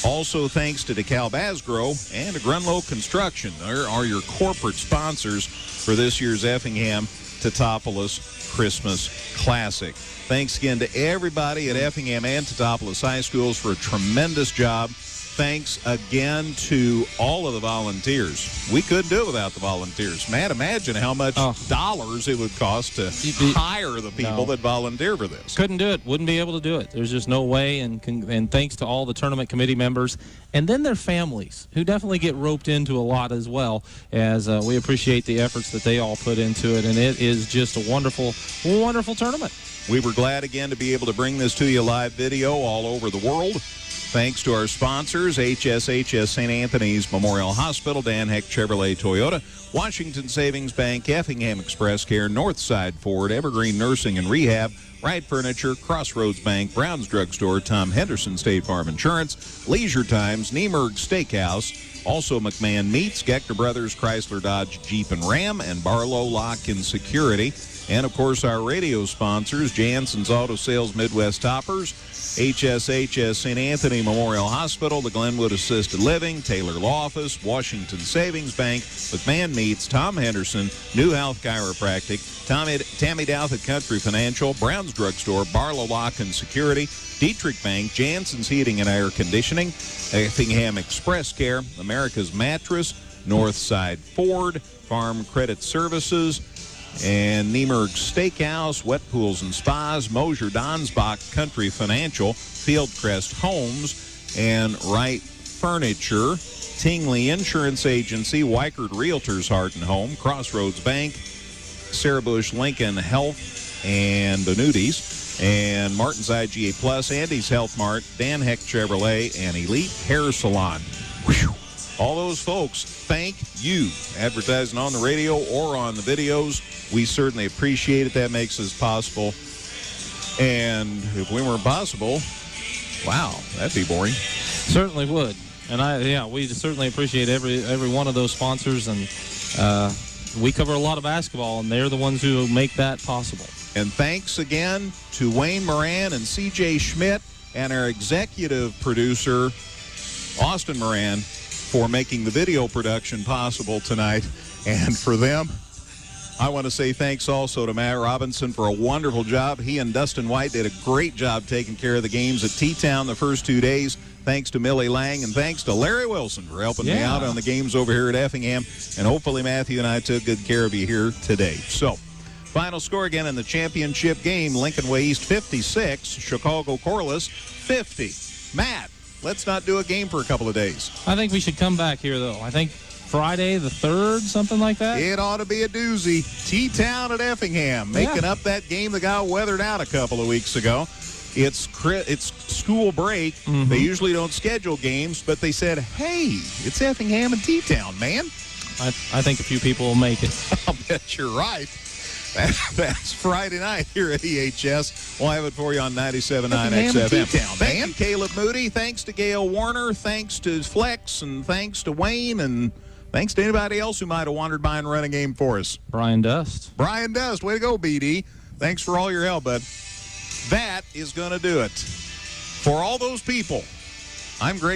Also, thanks to DeKalb Asgrow and Grunlow Construction. There are your corporate sponsors for this year's Effingham Teutopolis Christmas Classic. Thanks again to everybody at Effingham and Teutopolis High Schools for a tremendous job. Thanks again to all of the volunteers. We couldn't do it without the volunteers. Matt, imagine how much dollars it would cost to hire the people that volunteer for this. Couldn't do it. Wouldn't be able to do it. There's just no way. And thanks to all the tournament committee members and then their families, who definitely get roped into a lot as well, as we appreciate the efforts that they all put into it. And it is just a wonderful, wonderful tournament. We were glad again to be able to bring this to you live video all over the world. Thanks to our sponsors, HSHS St. Anthony's Memorial Hospital, Dan Hecht Chevrolet Toyota, Washington Savings Bank, Effingham Express Care, Northside Ford, Evergreen Nursing and Rehab, Wright Furniture, Crossroads Bank, Brown's Drugstore, Tom Henderson State Farm Insurance, Leisure Times, Niemerg Steakhouse, also McMahon Meats, Gechter Brothers, Chrysler Dodge Jeep and Ram, and Barlow Lock and Security. And, of course, our radio sponsors, Jansen's Auto Sales Midwest Toppers, HSHS St. Anthony Memorial Hospital, the Glenwood Assisted Living, Taylor Law Office, Washington Savings Bank, McMahon Meats, Tom Henderson, New Health Chiropractic, Tammy Douthit Country Financial, Brown's Drugstore, Barlow Lock and Security, Dietrich Bank, Jansen's Heating and Air Conditioning, Effingham Express Care, America's Mattress, Northside Ford, Farm Credit Services, and Niemerg Steakhouse, Wet Pools and Spas, Mosier Donsbach Country Financial, Fieldcrest Homes, and Wright Furniture, Tingley Insurance Agency, Weichert Realtors Heart and Home, Crossroads Bank, Sarah Bush Lincoln Health and Annuities, and Martin's IGA Plus, Andy's Health Mart, Dan Heck Chevrolet, and Elite Hair Salon. Whew. All those folks, thank you. Advertising on the radio or on the videos, we certainly appreciate it. That makes us possible. And if we weren't possible, wow, that'd be boring. Certainly would. And we certainly appreciate every one of those sponsors. And we cover a lot of basketball, and they're the ones who make that possible. And thanks again to Wayne Moran and C.J. Schmidt and our executive producer, Austin Moran, for making the video production possible tonight. And for them, I want to say thanks also to Matt Robinson for a wonderful job. He and Dustin White did a great job taking care of the games at T-Town the first 2 days. Thanks to Millie Lang, and thanks to Larry Wilson for helping me out on the games over here at Effingham. And hopefully Matthew and I took good care of you here today. So, final score again in the championship game, Lincoln Way East 56, Chicago Corliss 50. Matt, let's not do a game for a couple of days. I think we should come back here, though. I think Friday the 3rd, something like that. It ought to be a doozy. T-Town at Effingham, making up that game that got weathered out a couple of weeks ago. It's school break. Mm-hmm. They usually don't schedule games, but they said, hey, it's Effingham and T-Town, man. I think a few people will make it. I'll bet you're right. That's Friday night here at EHS. We'll have it for you on 97.9 XFM. Thank you, Caleb Moody. Thanks to Gail Warner. Thanks to Flex. And thanks to Wayne. And thanks to anybody else who might have wandered by and run a game for us. Brian Dust. Brian Dust. Way to go, BD. Thanks for all your help, bud. That is going to do it. For all those people, I'm Greg.